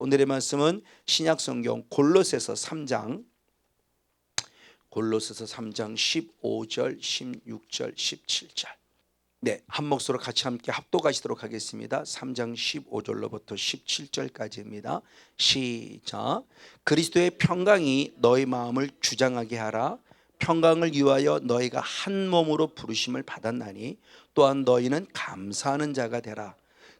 오늘의 말씀은 신약성경 골로새서 3장 15절, 16절, 17절. 네, 한 목소리로 같이 함께 합독하시도록 하겠습니다. 3장 15절로부터 17절까지입니다. 시작. 그리스도의 평강이 너희 마음을 주장하게 하라. 평강을 위하여 너희가 한 몸으로 부르심을 받았나니 또한 너희는 감사하는 자가 되라.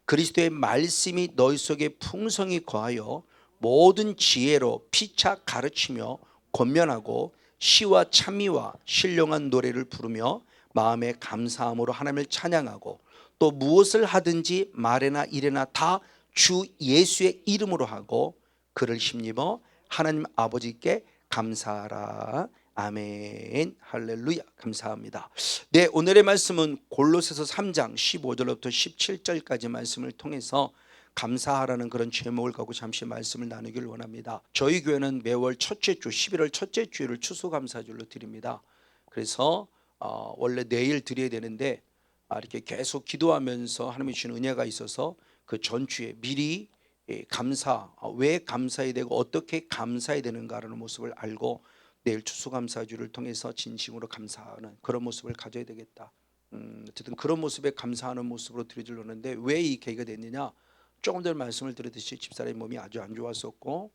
그리스도의 말씀이 너희 속에 풍성히 거하여 모든 지혜로 피차 가르치며 권면하고 시와 찬미와 신령한 노래를 부르며 마음에 감사함으로 하나님을 찬양하고 또 무엇을 하든지 말에나 일에나 다 주 예수의 이름으로 하고 그를 힘입어 하나님 아버지께 감사하라. 아멘. 할렐루야. 감사합니다. 네, 오늘의 말씀은 골로새서 3장 15절부터 17절까지 말씀을 통해서 감사하라는 그런 제목을 갖고 잠시 말씀을 나누기를 원합니다. 저희 교회는 매월 첫째 주 11월 첫째 주일을 추수감사주일로 드립니다. 그래서 원래 내일 드려야 되는데 이렇게 계속 기도하면서 하나님이 주신 은혜가 있어서 그 전주에 미리 감사, 왜 감사해야 되고 어떻게 감사해야 되는가라는 모습을 알고 내일 추수감사주를 통해서 진심으로 감사하는 그런 모습을 가져야 되겠다. 어쨌든 그런 모습에 감사하는 모습으로 드리려고 하는데 왜 이 계기가 됐느냐, 조금 전에 말씀을 드렸듯이 집사람의 몸이 아주 안 좋았었고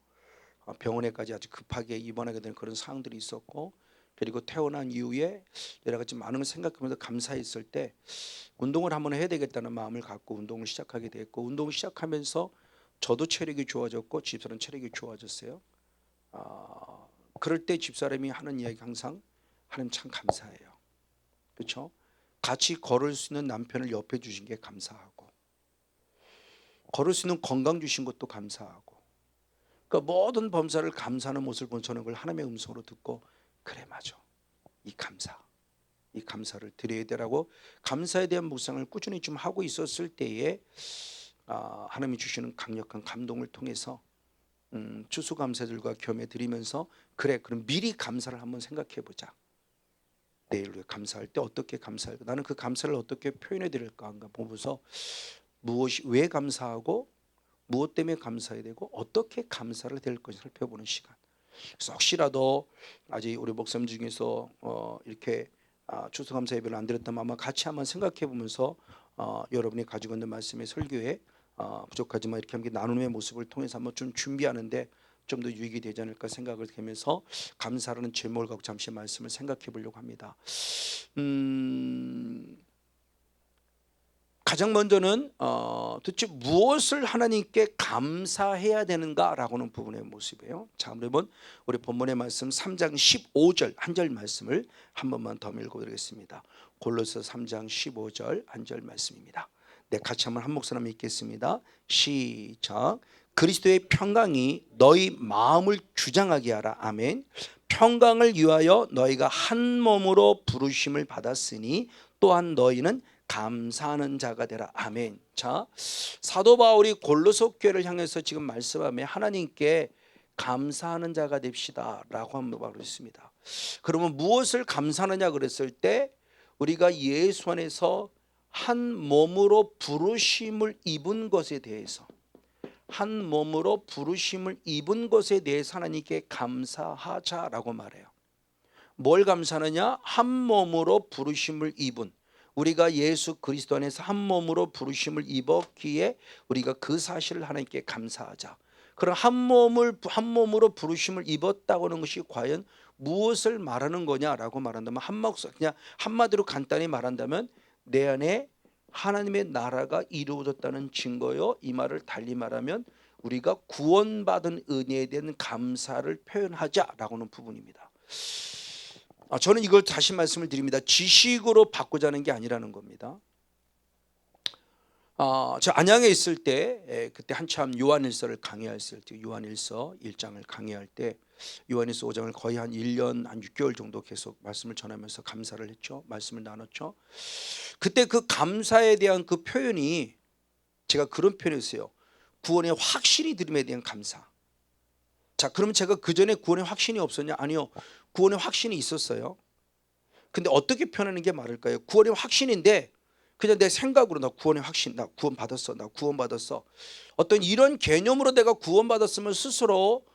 병원에까지 아주 급하게 입원하게 되는 그런 상황들이 있었고, 그리고 태어난 이후에 여러 가지 많은 걸 생각하면서 감사했을 때 운동을 한번 해야 되겠다는 마음을 갖고 운동을 시작하게 됐고, 운동을 시작하면서 저도 체력이 좋아졌고 집사람 체력이 좋아졌어요. 그럴 때 집사람이 하는 이야기 항상 하나님 참 감사해요. 그렇죠? 같이 걸을 수 있는 남편을 옆에 주신 게 감사하고, 걸을 수 있는 건강 주신 것도 감사하고, 그러니까 모든 범사를 감사하는 모습을 본 저는 그걸 하나님의 음성으로 듣고 그래 맞아, 이 감사를 드려야 되라고 감사에 대한 묵상을 꾸준히 좀 하고 있었을 때에 하나님이 주시는 강력한 감동을 통해서 추수감사들과 겸해 드리면서 그래 그럼 미리 감사를 한번 생각해 보자. 내일 우리가 감사할 때 어떻게 감사할까, 나는 그 감사를 어떻게 표현해 드릴까 한가 보면서 무엇이 왜 감사하고 무엇 때문에 감사해야 되고 어떻게 감사를 될 것을 살펴보는 시간. 그래서 혹시라도 아직 우리 목사님 중에서 이렇게 추수감사 예배를 안 드렸다면 아마 같이 한번 생각해 보면서 여러분이 가지고 있는 말씀의 설교에 부족하지만 이렇게 함께 나눔의 모습을 통해서 한번 좀 준비하는데 좀 더 유익이 되지 않을까 생각을 하면서 감사라는 제목을 갖고 잠시 말씀을 생각해 보려고 합니다. 가장 먼저는 도대체 무엇을 하나님께 감사해야 되는가라고는 부분의 모습이에요. 자, 그러면 우리 본문의 말씀 3장 15절 한 절 말씀을 한 번만 더 읽어드리겠습니다. 골로새 3장 15절 한 절 말씀입니다. 네, 같이 한번 한 목소리 읽겠습니다. 시작. 그리스도의 평강이 너희 마음을 주장하게 하라. 아멘. 평강을 위하여 너희가 한 몸으로 부르심을 받았으니 또한 너희는 감사하는 자가 되라. 아멘. 자, 사도 바울이 골로새 교회를 향해서 지금 말씀하며 하나님께 감사하는 자가 됩시다 라고 한번 말을 했습니다. 그러면 무엇을 감사하느냐 그랬을 때 우리가 예수 안에서 한 몸으로 부르심을 입은 것에 대해서, 한 몸으로 부르심을 입은 것에 대해서 하나님께 감사하자라고 말해요. 뭘 감사하느냐? 한 몸으로 부르심을 입은, 우리가 예수 그리스도 안에서 한 몸으로 부르심을 입었기에 우리가 그 사실을 하나님께 감사하자. 그럼 한 몸으로 부르심을 입었다고 하는 것이 과연 무엇을 말하는 거냐라고 말한다면 그냥 한마디로 간단히 말한다면 내 안에 하나님의 나라가 이루어졌다는 증거요. 이 말을 달리 말하면 우리가 구원받은 은혜에 대한 감사를 표현하자라고 하는 부분입니다. 저는 이걸 다시 말씀을 드립니다. 지식으로 바꾸자는 게 아니라는 겁니다. 저 안양에 있을 때 그때 한참 요한일서를 강의했을 때, 요한일서 1장을 강의할 때 요한일서 5장을 거의 한 1년 한 6개월 정도 계속 말씀을 전하면서 감사를 했죠. 말씀을 나눴죠. 그때 그 감사에 대한 그 표현이 제가 그런 표현이었어요. 구원의 확신이 들음에 대한 감사. 자, 그러면 제가 그 전에 구원의 확신이 없었냐? 아니요, 구원의 확신이 있었어요. 근데 어떻게 표현하는 게 맞을까요? 구원의 확신인데 그냥 내 생각으로 나 구원의 확신, 나 구원받았어, 나 구원받았어, 어떤 이런 개념으로 내가 구원받았으면 스스로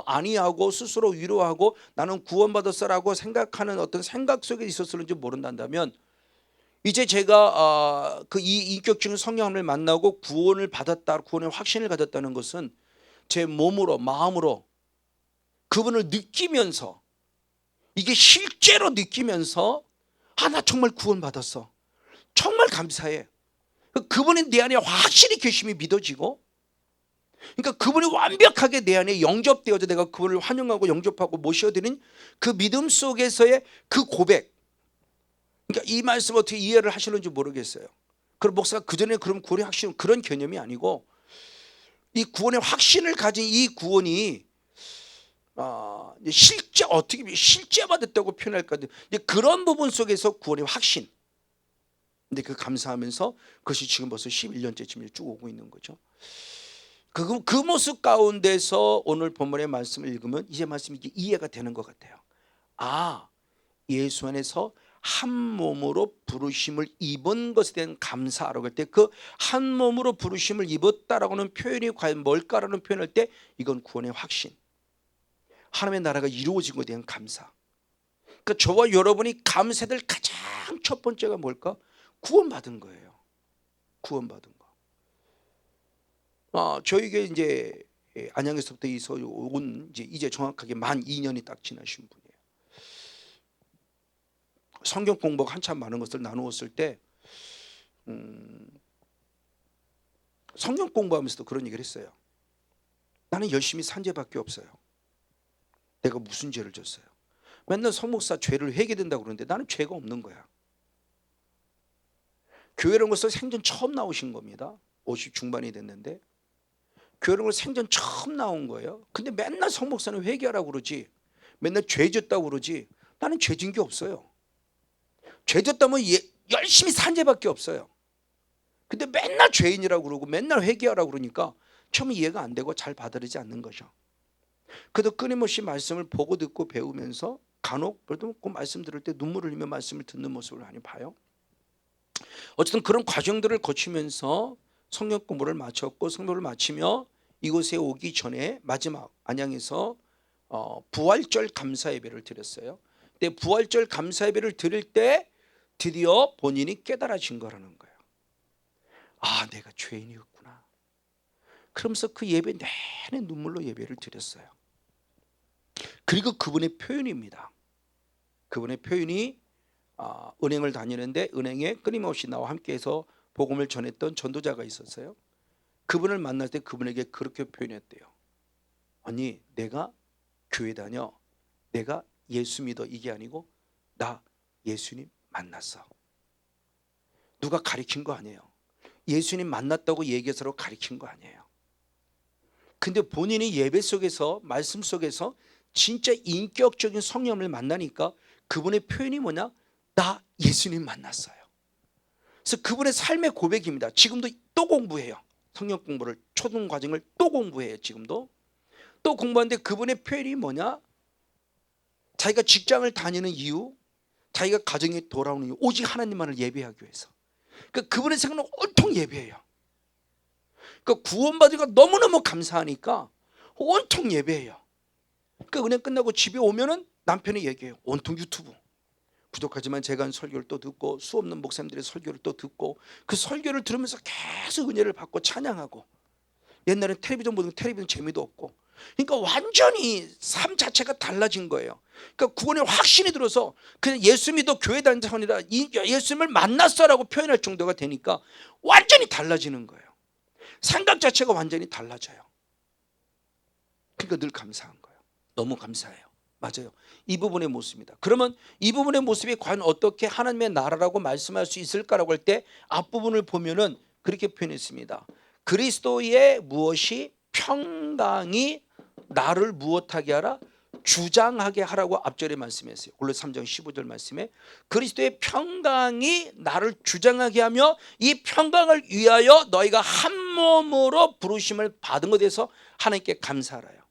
아니하고 스스로 위로하고 나는 구원받았어라고 생각하는 어떤 생각 속에 있었을지 모른다면, 이제 제가 그 이 인격적인 성령을 만나고 구원을 받았다, 구원의 확신을 가졌다는 것은 제 몸으로 마음으로 그분을 느끼면서, 이게 실제로 느끼면서 나 정말 구원받았어, 정말 감사해, 그분이 내 안에 확실히 계심이 믿어지고, 그러니까 그분이 완벽하게 내 안에 영접되어져 내가 그분을 환영하고 영접하고 모셔드린 그 믿음 속에서의 그 고백. 그러니까 이 말씀 어떻게 이해를 하시는지 모르겠어요. 그럼 목사가 그전에 그럼 구원의 확신은 그런 개념이 아니고, 이 구원의 확신을 가진 이 구원이 실제 어떻게 실제 받았다고 표현할까, 이제 그런 부분 속에서 구원의 확신. 근데 그 감사하면서 그것이 지금 벌써 11년째 지금 쭉 오고 있는 거죠. 그 모습 가운데서 오늘 본문의 말씀을 읽으면 이제 말씀이 이해가 되는 것 같아요. 예수 안에서 한 몸으로 부르심을 입은 것에 대한 감사라고 할 때, 그 한 몸으로 부르심을 입었다라고 하는 표현이 과연 뭘까라는 표현할 때, 이건 구원의 확신, 하나님의 나라가 이루어진 것에 대한 감사. 그러니까 저와 여러분이 감사될 가장 첫 번째가 뭘까? 구원받은 거예요. 구원받은 거. 저에게 이제 안양에서부터 온 이제 정확하게 만 2년이 딱 지나신 분이에요. 성경 공부가 한참 많은 것을 나누었을 때 성경 공부하면서도 그런 얘기를 했어요. 나는 열심히 산 죄밖에 없어요. 내가 무슨 죄를 졌어요? 맨날 성목사 죄를 회개된다고 그러는데 나는 죄가 없는 거야. 교회라는 것을 생전 처음 나오신 겁니다. 50 중반이 됐는데 교회라는 걸 생전 처음 나온 거예요. 근데 맨날 성목사는 회개하라고 그러지, 맨날 죄 졌다고 그러지, 나는 죄 진 게 없어요. 죄 졌다면 열심히 산 죄밖에 없어요. 근데 맨날 죄인이라고 그러고 맨날 회개하라고 그러니까 처음에 이해가 안 되고 잘 받아들이지 않는 거죠. 그래도 끊임없이 말씀을 보고 듣고 배우면서 간혹 그래도 그 말씀 들을 때 눈물을 흘리며 말씀을 듣는 모습을 많이 봐요. 어쨌든 그런 과정들을 거치면서 성경 공부를 마쳤고 성도를 마치며 이곳에 오기 전에 마지막 안양에서 부활절 감사 예배를 드렸어요. 근데 부활절 감사 예배를 드릴 때 드디어 본인이 깨달아진 거라는 거예요. 내가 죄인이었구나. 그러면서 그 예배 내내 눈물로 예배를 드렸어요. 그리고 그분의 표현입니다. 그분의 표현이 은행을 다니는데 은행에 끊임없이 나와 함께해서 복음을 전했던 전도자가 있었어요. 그분을 만날 때 그분에게 그렇게 표현했대요. 아니, 내가 교회 다녀, 내가 예수 믿어, 이게 아니고 나 예수님 만났어. 누가 가르친 거 아니에요. 예수님 만났다고 얘기해서 가르친 거 아니에요. 근데 본인이 예배 속에서 말씀 속에서 진짜 인격적인 성령을 만나니까 그분의 표현이 뭐냐? 나 예수님 만났어요. 그래서 그분의 삶의 고백입니다. 지금도 또 공부해요. 성령 공부를, 초등 과정을 또 공부해요. 지금도 또 공부하는데 그분의 표현이 뭐냐? 자기가 직장을 다니는 이유, 자기가 가정에 돌아오는 이유, 오직 하나님만을 예배하기 위해서. 그러니까 그분의 생각은 온통 예배예요. 그러니까 구원받으니까 너무너무 감사하니까 온통 예배예요. 그러니까 은행 끝나고 집에 오면은 남편이 얘기해요. 온통 유튜브. 부족하지만 제가 한 설교를 또 듣고 수없는 목사님들의 설교를 또 듣고 그 설교를 들으면서 계속 은혜를 받고 찬양하고, 옛날엔 텔레비전 보던 텔레비전 재미도 없고, 그러니까 완전히 삶 자체가 달라진 거예요. 그러니까 구원의 확신이 들어서 그냥 예수 믿어 교회 다니는 게 아니라 예수님을 만났어라고 표현할 정도가 되니까 완전히 달라지는 거예요. 생각 자체가 완전히 달라져요. 그러니까 늘 감사한 거예요. 너무 감사해요. 맞아요. 이 부분의 모습입니다. 그러면 이 부분의 모습이 과연 어떻게 하나님의 나라라고 말씀할 수 있을까라고 할 때 앞부분을 보면은 그렇게 표현했습니다. 그리스도의 무엇이 평강이 나를 무엇하게 하라? 주장하게 하라고 앞절에 말씀했어요. 골로새 3장 15절 말씀에 그리스도의 평강이 나를 주장하게 하며 이 평강을 위하여 너희가 한 몸으로 부르심을 받은 것에 대해서 하나님께 감사하라요.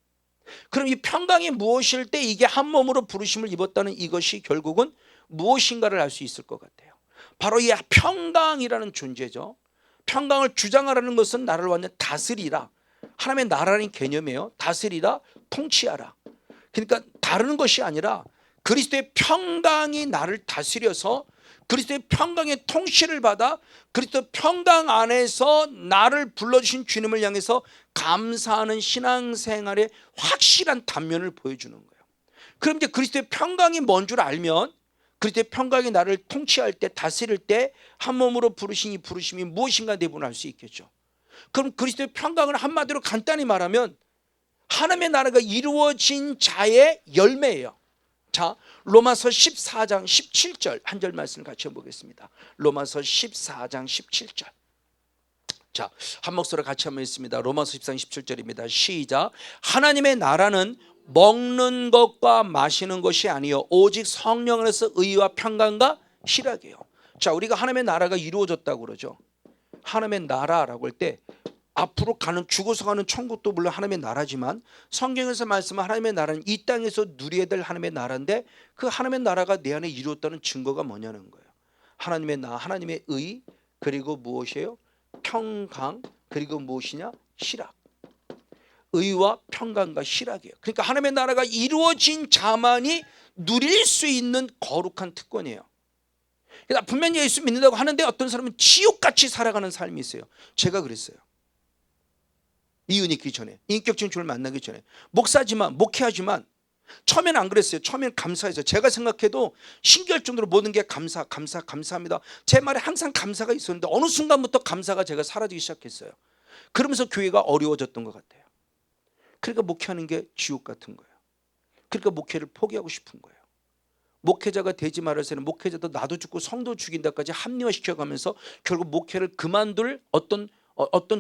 그럼 이 평강이 무엇일 때 이게 한 몸으로 부르심을 입었다는 이것이 결국은 무엇인가를 알 수 있을 것 같아요. 바로 이 평강이라는 존재죠. 평강을 주장하라는 것은 나를 완전 다스리라. 하나님의 나라는 개념이에요. 다스리라, 통치하라. 그러니까 다루는 것이 아니라 그리스도의 평강이 나를 다스려서 그리스도의 평강의 통치를 받아 그리스도의 평강 안에서 나를 불러주신 주님을 향해서 감사하는 신앙생활의 확실한 단면을 보여주는 거예요. 그럼 이제 그리스도의 평강이 뭔 줄 알면 그리스도의 평강이 나를 통치할 때, 다스릴 때 한 몸으로 부르신 이 부르심이 무엇인가 대부분 알 수 있겠죠. 그럼 그리스도의 평강을 한마디로 간단히 말하면 하나님의 나라가 이루어진 자의 열매예요. 자, 로마서 14장 17절 한 절 말씀을 같이 보겠습니다. 로마서 14장 17절. 자, 한 목소리로 같이 한번 읽습니다. 로마서 14장 17절입니다. 시작. 하나님의 나라는 먹는 것과 마시는 것이 아니요 오직 성령 안에서 의와 평강과 희락이에요. 자, 우리가 하나님의 나라가 이루어졌다고 그러죠. 하나님의 나라라고 할 때 앞으로 가는 죽어서 가는 천국도 물론 하나님의 나라지만 성경에서 말씀한 하나님의 나라는 이 땅에서 누려야 될 하나님의 나라인데 그 하나님의 나라가 내 안에 이루었다는 증거가 뭐냐는 거예요. 하나님의 나, 하나님의 의, 그리고 무엇이에요? 평강, 그리고 무엇이냐? 희락. 의와 평강과 희락이에요. 그러니까 하나님의 나라가 이루어진 자만이 누릴 수 있는 거룩한 특권이에요. 그러니까 분명히 예수 믿는다고 하는데 어떤 사람은 지옥같이 살아가는 삶이 있어요. 제가 그랬어요. 이윤이 있기 전에, 인격적인 주를 만나기 전에 목사지만 목회하지만 처음에는 안 그랬어요. 처음에는 감사해서 제가 생각해도 신기할 정도로 모든 게 감사합니다. 제 말에 항상 감사가 있었는데 어느 순간부터 감사가 제가 사라지기 시작했어요. 그러면서 교회가 어려워졌던 것 같아요. 그러니까 목회하는 게 지옥 같은 거예요. 그러니까 목회를 포기하고 싶은 거예요. 목회자가 되지 말아서는 목회자도 나도 죽고 성도 죽인다까지 합리화시켜가면서 결국 목회를 그만둘 어떤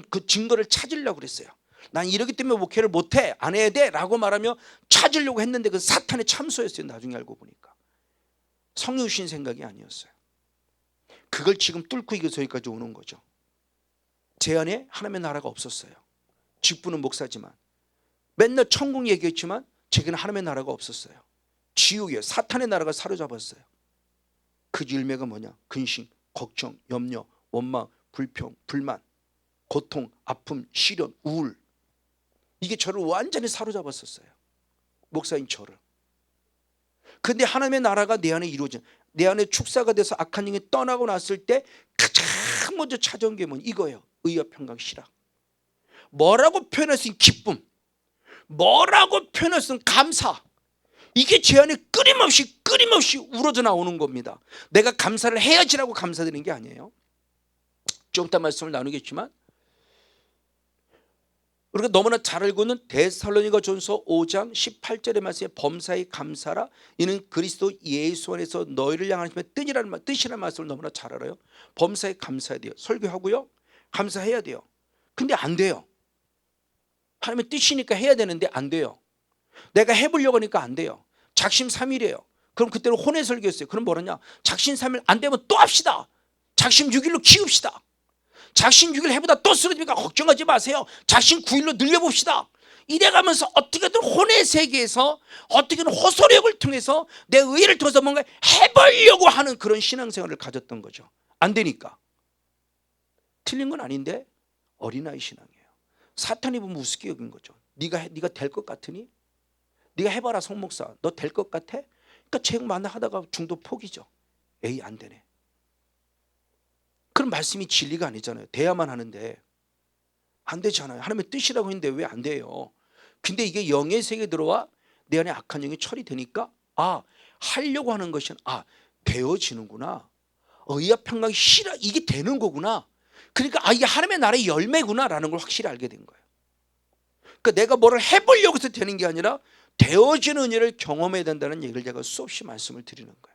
그 증거를 찾으려고 그랬어요. 난 이러기 때문에 목회를 못해, 안 해야 돼 라고 말하며 찾으려고 했는데 그 사탄의 참소였어요. 나중에 알고 보니까 성령 주신 생각이 아니었어요. 그걸 지금 뚫고 이겨서 여기까지 오는 거죠. 제 안에 하나님의 나라가 없었어요. 직분은 목사지만 맨날 천국 얘기했지만 제게는 하나님의 나라가 없었어요. 지옥이에요. 사탄의 나라가 사로잡았어요. 그 열매가 뭐냐? 근심, 걱정, 염려, 원망, 불평, 불만, 고통, 아픔, 시련, 우울. 이게 저를 완전히 사로잡았었어요. 목사인 저를. 그런데 하나님의 나라가 내 안에 이루어진, 내 안에 축사가 돼서 악한 영이 떠나고 났을 때 가장 먼저 찾아온 게 뭐냐? 이거예요. 의와 평강, 희락. 뭐라고 표현할 수 있는 기쁨, 뭐라고 표현할 수 있는 감사. 이게 제 안에 끊임없이 우러져 나오는 겁니다. 내가 감사를 해야지라고 감사드리는 게 아니에요. 좀 이따 말씀을 나누겠지만 우리가 너무나 잘 알고 있는 데살로니가전서 5장 18절의 말씀에 범사에 감사라 이는 그리스도 예수 안에서 너희를 향한 뜻이라는 말씀을 너무나 잘 알아요. 범사에 감사해야 돼요. 설교하고요, 감사해야 돼요. 근데 안 돼요. 하나님의 뜻이니까 해야 되는데 안 돼요. 내가 해보려고 하니까 안 돼요. 작심삼일이에요. 그럼 그때는 혼의 설교였어요. 그럼 뭐라냐? 작심삼일 안 되면 또 합시다. 작심 6일로 키웁시다. 작심 6일 해보다 또 쓰러지니까 걱정하지 마세요. 작심 9일로 늘려봅시다. 이래가면서 어떻게든 혼의 세계에서 어떻게든 호소력을 통해서 내 의를 통해서 뭔가 해보려고 하는 그런 신앙생활을 가졌던 거죠. 안 되니까. 틀린 건 아닌데 어린아이 신앙이에요. 사탄이 보면 우습게 여긴 거죠. 네가 될 것 같으니? 네가 해봐라 성목사. 너 될 것 같아? 그러니까 책 만나하다가 중도 포기죠. 에이 안 되네. 그럼 말씀이 진리가 아니잖아요. 돼야만 하는데 안 되잖아요. 하나님의 뜻이라고 했는데 왜 안 돼요? 근데 이게 영의 세계에 들어와 내 안에 악한 영이 처리되니까 하려고 하는 것이 되어지는구나. 의와 평강이 희락 이게 되는 거구나. 그러니까 이게 하나님의 나라의 열매구나라는 걸 확실히 알게 된 거예요. 그러니까 내가 뭐를 해보려고 해서 되는 게 아니라 되어지는 은혜를 경험해야 된다는 얘기를 제가 수없이 말씀을 드리는 거예요.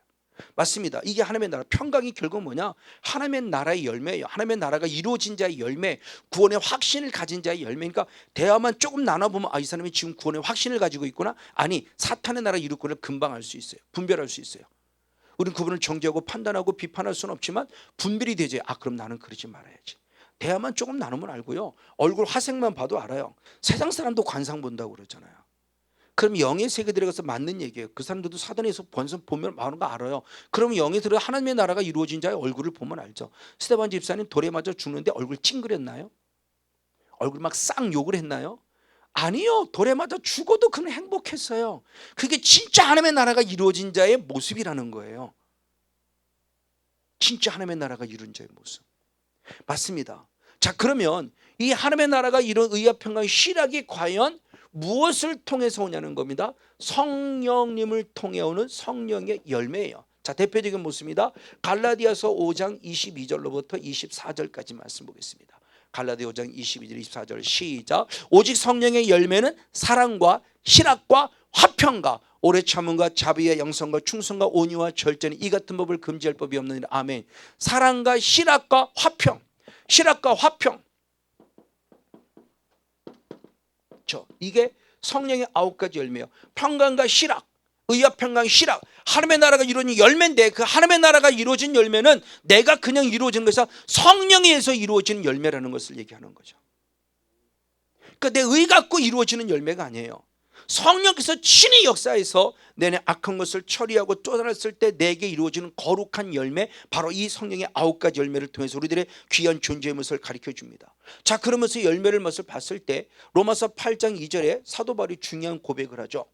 맞습니다. 이게 하나님의 나라 평강이 결국 뭐냐? 하나님의 나라의 열매예요. 하나님의 나라가 이루어진 자의 열매, 구원의 확신을 가진 자의 열매니까 대화만 조금 나눠보면 이 사람이 지금 구원의 확신을 가지고 있구나. 아니 사탄의 나라 이룰 거를 금방 알 수 있어요. 분별할 수 있어요. 우리는 그분을 정죄하고 판단하고 비판할 수는 없지만 분별이 되죠. 그럼 나는 그러지 말아야지. 대화만 조금 나누면 알고요. 얼굴 화색만 봐도 알아요. 세상 사람도 관상 본다고 그러잖아요. 그럼 영의 세계 들어가서 맞는 얘기예요. 그 사람들도 사단에서 번성 보면 많은 거 알아요. 그러면 영에 들어 하나님의 나라가 이루어진 자의 얼굴을 보면 알죠. 스데반 집사님 돌에 맞아 죽는데 얼굴 찡그렸나요? 얼굴 막 쌍 욕을 했나요? 아니요. 돌에 맞아 죽어도 그는 행복했어요. 그게 진짜 하나님의 나라가 이루어진 자의 모습이라는 거예요. 진짜 하나님의 나라가 이루어진 자의 모습. 맞습니다. 자, 그러면 이 하나님의 나라가 이런 의와 평강의 실학이 과연 무엇을 통해서 오냐는 겁니다. 성령님을 통해 오는 성령의 열매예요. 자, 대표적인 모습입니다. 갈라디아서 5장 22절로부터 24절까지 말씀 보겠습니다. 갈라디아 5장 22절 24절 시작. 오직 성령의 열매는 사랑과 실학과 화평과 오래 참음과 자비와 영성과 충성과 온유와 절제는 이 같은 법을 금지할 법이 없느니라. 아멘. 사랑과 실학과 화평. 실학과 화평. 이게 성령의 9가지 열매예요. 평강과 실학, 의와 평강, 실학. 하나님의 나라가 이루어진 열매인데 그 하나님의 나라가 이루어진 열매는 내가 그냥 이루어진 것이 아니라 성령에 의해서 이루어지는 열매라는 것을 얘기하는 거죠. 그러니까 내 의 갖고 이루어지는 열매가 아니에요. 성령께서 친히 역사해서 내내 악한 것을 처리하고 쫓아냈을 때 내게 이루어지는 거룩한 열매, 바로 이 성령의 9가지 열매를 통해서 우리들의 귀한 존재의 모습을 가르쳐 줍니다. 자, 그러면서 열매를 모습을 봤을 때 로마서 8장 2절에 사도 바울이 중요한 고백을 하죠.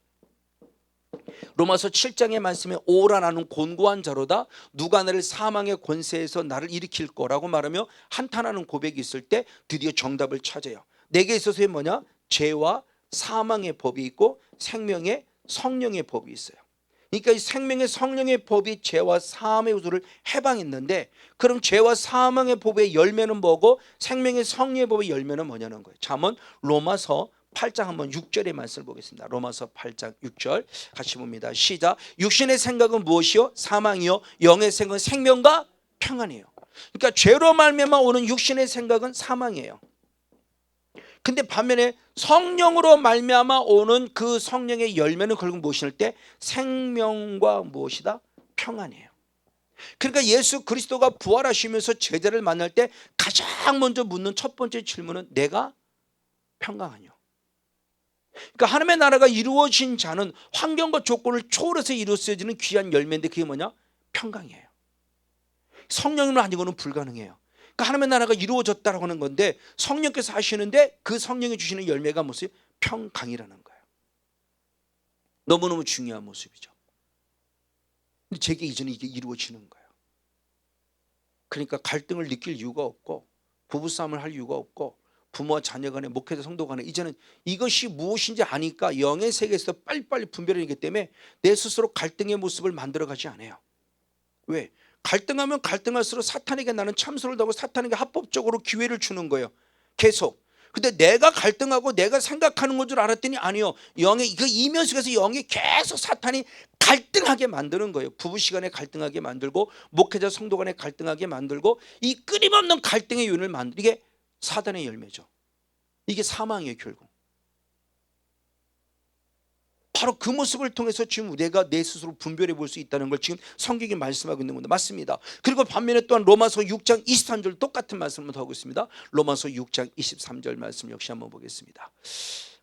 로마서 7장의 말씀에 오라 나는 곤고한 자로다 누가 나를 사망의 권세에서 나를 일으킬 거라고 말하며 한탄하는 고백이 있을 때 드디어 정답을 찾아요. 내게 있어서의 뭐냐? 죄와 사망의 법이 있고 생명의 성령의 법이 있어요. 그러니까 이 생명의 성령의 법이 죄와 사망의 요소를 해방했는데, 그럼 죄와 사망의 법의 열매는 뭐고 생명의 성령의 법의 열매는 뭐냐는 거예요. 자, 한번 로마서 8장 한번 6절의 말씀을 보겠습니다. 로마서 8장 6절 같이 봅니다. 시작. 육신의 생각은 무엇이요? 사망이요. 영의 생각은 생명과 평안이에요. 그러니까 죄로 말미암아 오는 육신의 생각은 사망이에요. 근데 반면에 성령으로 말미암아 오는 그 성령의 열매는 결국 무엇일 때 생명과 무엇이다? 평안이에요. 그러니까 예수 그리스도가 부활하시면서 제자를 만날 때 가장 먼저 묻는 첫 번째 질문은 내가 평강하뇨. 그러니까 하나님의 나라가 이루어진 자는 환경과 조건을 초월해서 이루어지는 귀한 열매인데 그게 뭐냐? 평강이에요. 성령으로 아니고는 불가능해요. 그러니까 하나님의 나라가 이루어졌다라고 하는 건데 성령께서 하시는데 그 성령이 주시는 열매가 무엇이에요? 평강이라는 거예요. 너무너무 중요한 모습이죠. 근데 제게 이제는 이게 이루어지는 거예요. 그러니까 갈등을 느낄 이유가 없고 부부싸움을 할 이유가 없고 부모와 자녀 간에 목회자 성도 간에 이제는 이것이 무엇인지 아니까 영의 세계에서 빨리빨리 분별하기 때문에 내 스스로 갈등의 모습을 만들어가지 않아요. 왜? 갈등하면 갈등할수록 사탄에게 나는 참소를 하고 사탄에게 합법적으로 기회를 주는 거예요. 계속. 근데 내가 갈등하고 내가 생각하는 건 줄 알았더니 아니요. 영의 그 이면 속에서 영이 계속 사탄이 갈등하게 만드는 거예요. 부부 시간에 갈등하게 만들고 목회자 성도 간에 갈등하게 만들고 이 끊임없는 갈등의 요인을 만들고 이게 사단의 열매죠. 이게 사망이에요. 결국. 바로 그 모습을 통해서 지금 내가 내 스스로 분별해 볼 수 있다는 걸 지금 성경이 말씀하고 있는 겁니다. 맞습니다. 그리고 반면에 또한 로마서 6장 23절 똑같은 말씀을 더 하고 있습니다. 로마서 6장 23절 말씀 역시 한번 보겠습니다.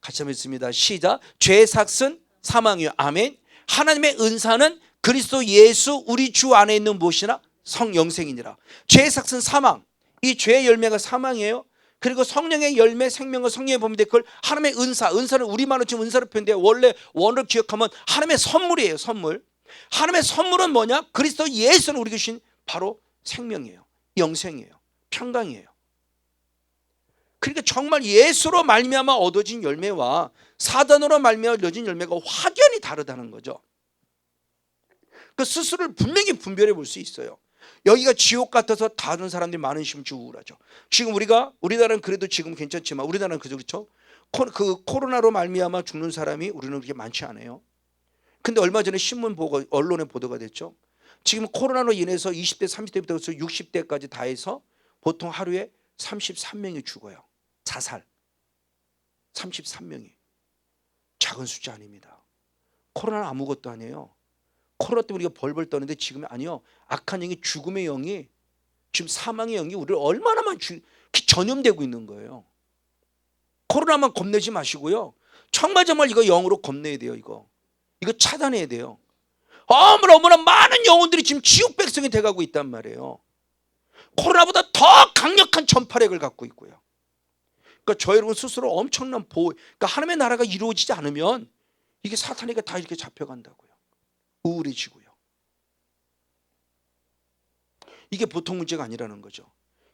같이 한번 읽습니다. 시작. 죄의 삭은 사망이요. 아멘. 하나님의 은사는 그리스도 예수 우리 주 안에 있는 무엇이나 성영생이니라. 죄의 삭은 사망. 이 죄의 열매가 사망이에요. 그리고 성령의 열매, 생명과 성령의 법인데 그걸 하나님의 은사는 우리말로 지금 은사로 표현돼요. 원래 원어를 기억하면 하나님의 선물이에요. 선물. 하나님의 선물은 뭐냐? 그리스도 예수는 우리에게 주신 바로 생명이에요. 영생이에요. 평강이에요. 그러니까 정말 예수로 말미암아 얻어진 열매와 사단으로 말미암아 얻어진 열매가 확연히 다르다는 거죠. 그 스스로를 분명히 분별해 볼 수 있어요. 여기가 지옥 같아서 다른 사람들이 많으시면 우울하죠. 지금 우리나라는 그래도 지금 괜찮지만 우리나라는 그렇죠. 그 코로나로 말미암아 죽는 사람이 우리는 그렇게 많지 않아요. 근데 얼마 전에 신문 보고 언론에 보도가 됐죠. 지금 코로나로 인해서 20대 30대부터 60대까지 다 해서 보통 하루에 33명이 죽어요. 자살 33명이. 작은 숫자 아닙니다. 코로나는 아무것도 아니에요. 코로나 때문에 우리가 벌벌 떠는데 지금 아니요. 악한 영이 죽음의 영이 지금 사망의 영이 우리를 얼마나 많이 전염되고 있는 거예요. 코로나만 겁내지 마시고요. 정말 이거 영으로 겁내야 돼요. 이거 차단해야 돼요. 어머나 많은 영혼들이 지금 지옥 백성이 돼가고 있단 말이에요. 코로나보다 더 강력한 전파력을 갖고 있고요. 그러니까 저 여러분 스스로 엄청난 보호, 그러니까 하나님의 나라가 이루어지지 않으면 이게 사탄에게 다 이렇게 잡혀간다고요. 우울해지고요. 이게 보통 문제가 아니라는 거죠.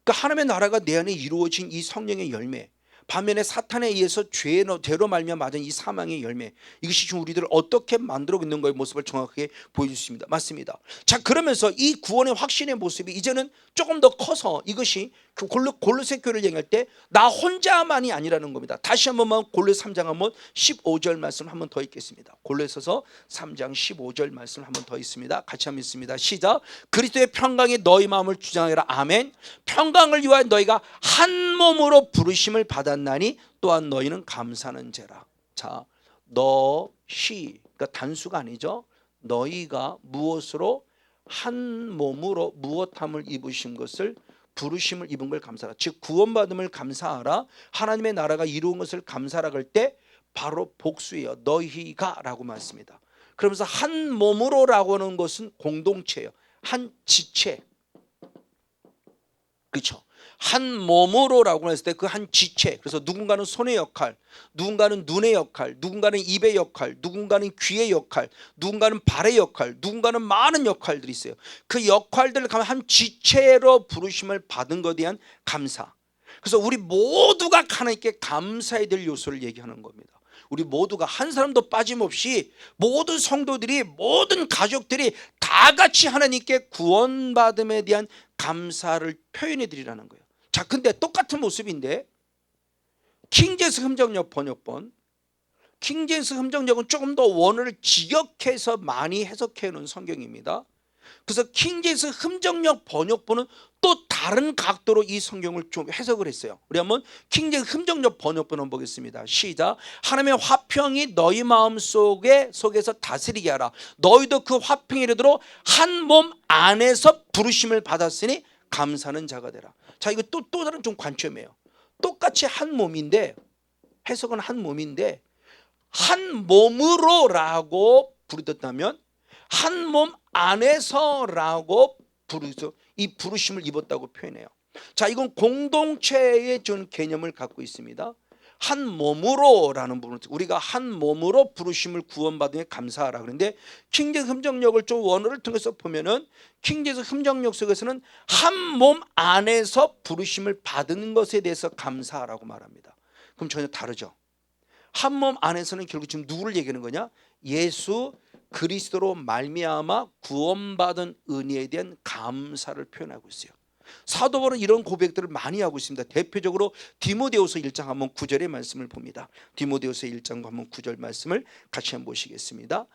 그러니까 하나님의 나라가 내 안에 이루어진 이 성령의 열매, 반면에 사탄에 의해서 죄로 말미암아 맞은 이 사망의 열매, 이것이 지금 우리들을 어떻게 만들어 있는 거의 모습을 정확하게 보여줄 수 있습니다. 맞습니다. 자, 그러면서 이 구원의 확신의 모습이 이제는 조금 더 커서 이것이 골로새 교회를 얘기할 때 나 혼자만이 아니라는 겁니다. 다시 한번만 골로새 3장 한번 15절 말씀 한번 더 읽겠습니다. 골로새서 3장 15절 말씀 한번 더 있습니다. 같이 한번 읽습니다. 시작. 그리스도의 평강이 너희 마음을 주장하라. 아멘. 평강을 위하여 너희가 한 몸으로 부르심을 받았나니 또한 너희는 감사하는 죄라. 자, 너희, 그러니까 단수가 아니죠. 너희가 무엇으로 한 몸으로 무엇함을 입으신 것을 부르심을 입은 걸 감사하라. 즉 구원받음을 감사하라. 하나님의 나라가 이루은 것을 감사하라 할 때 바로 복수예요. 너희가 라고 말씀입니다. 그러면서 한 몸으로 라고 하는 것은 공동체예요. 한 지체. 그렇죠. 한 몸으로라고 했을 때 그 한 지체. 그래서 누군가는 손의 역할, 누군가는 눈의 역할, 누군가는 입의 역할, 누군가는 귀의 역할, 누군가는 발의 역할, 누군가는 많은 역할들이 있어요. 그 역할들을 가면 한 지체로 부르심을 받은 것에 대한 감사. 그래서 우리 모두가 하나님께 감사해야 될 요소를 얘기하는 겁니다. 우리 모두가 한 사람도 빠짐없이 모든 성도들이, 모든 가족들이 다 같이 하나님께 구원받음에 대한 감사를 표현해 드리라는 거예요. 자, 근데 똑같은 모습인데 킹제임스 흠정역 번역본, 킹제임스 흠정역은 조금 더 원어를 직역해서 많이 해석해 놓은 성경입니다. 그래서 킹제임스 흠정역 번역본은 또 다른 각도로 이 성경을 좀 해석을 했어요. 우리 한번 킹제임스 흠정역 번역본 한번 보겠습니다. 시작. 하나님의 화평이 너희 마음속에서 다스리게 하라. 너희도 그 화평에 이르도록 한 몸 안에서 부르심을 받았으니 감사하는 자가 되라. 자, 이거 또 다른 좀 관점이에요. 똑같이 한 몸인데, 해석은 한 몸인데 한 몸으로라고 부르셨다면 한 몸 안에서라고 부르죠. 이 부르심을 입었다고 표현해요. 자, 이건 공동체의 전 개념을 갖고 있습니다. 한 몸으로라는 부분, 우리가 한 몸으로 부르심을 구원받음에 감사하라. 그런데 킹제임스 흠정역을 좀 원어를 통해서 보면은 킹제임스 흠정역 속에서는 한 몸 안에서 부르심을 받은 것에 대해서 감사하라고 말합니다. 그럼 전혀 다르죠. 한 몸 안에서는 결국 지금 누구를 얘기하는 거냐? 예수 그리스도로 말미암아 구원받은 은혜에 대한 감사를 표현하고 있어요. 사도 바울은 이런 고백들을 많이 하고 있습니다. 대표적으로 디모데후서 1장 한번 9절의 말씀을 봅니다. 디모데후서 1장 한번 9절 말씀을 같이 한번 보시겠습니다.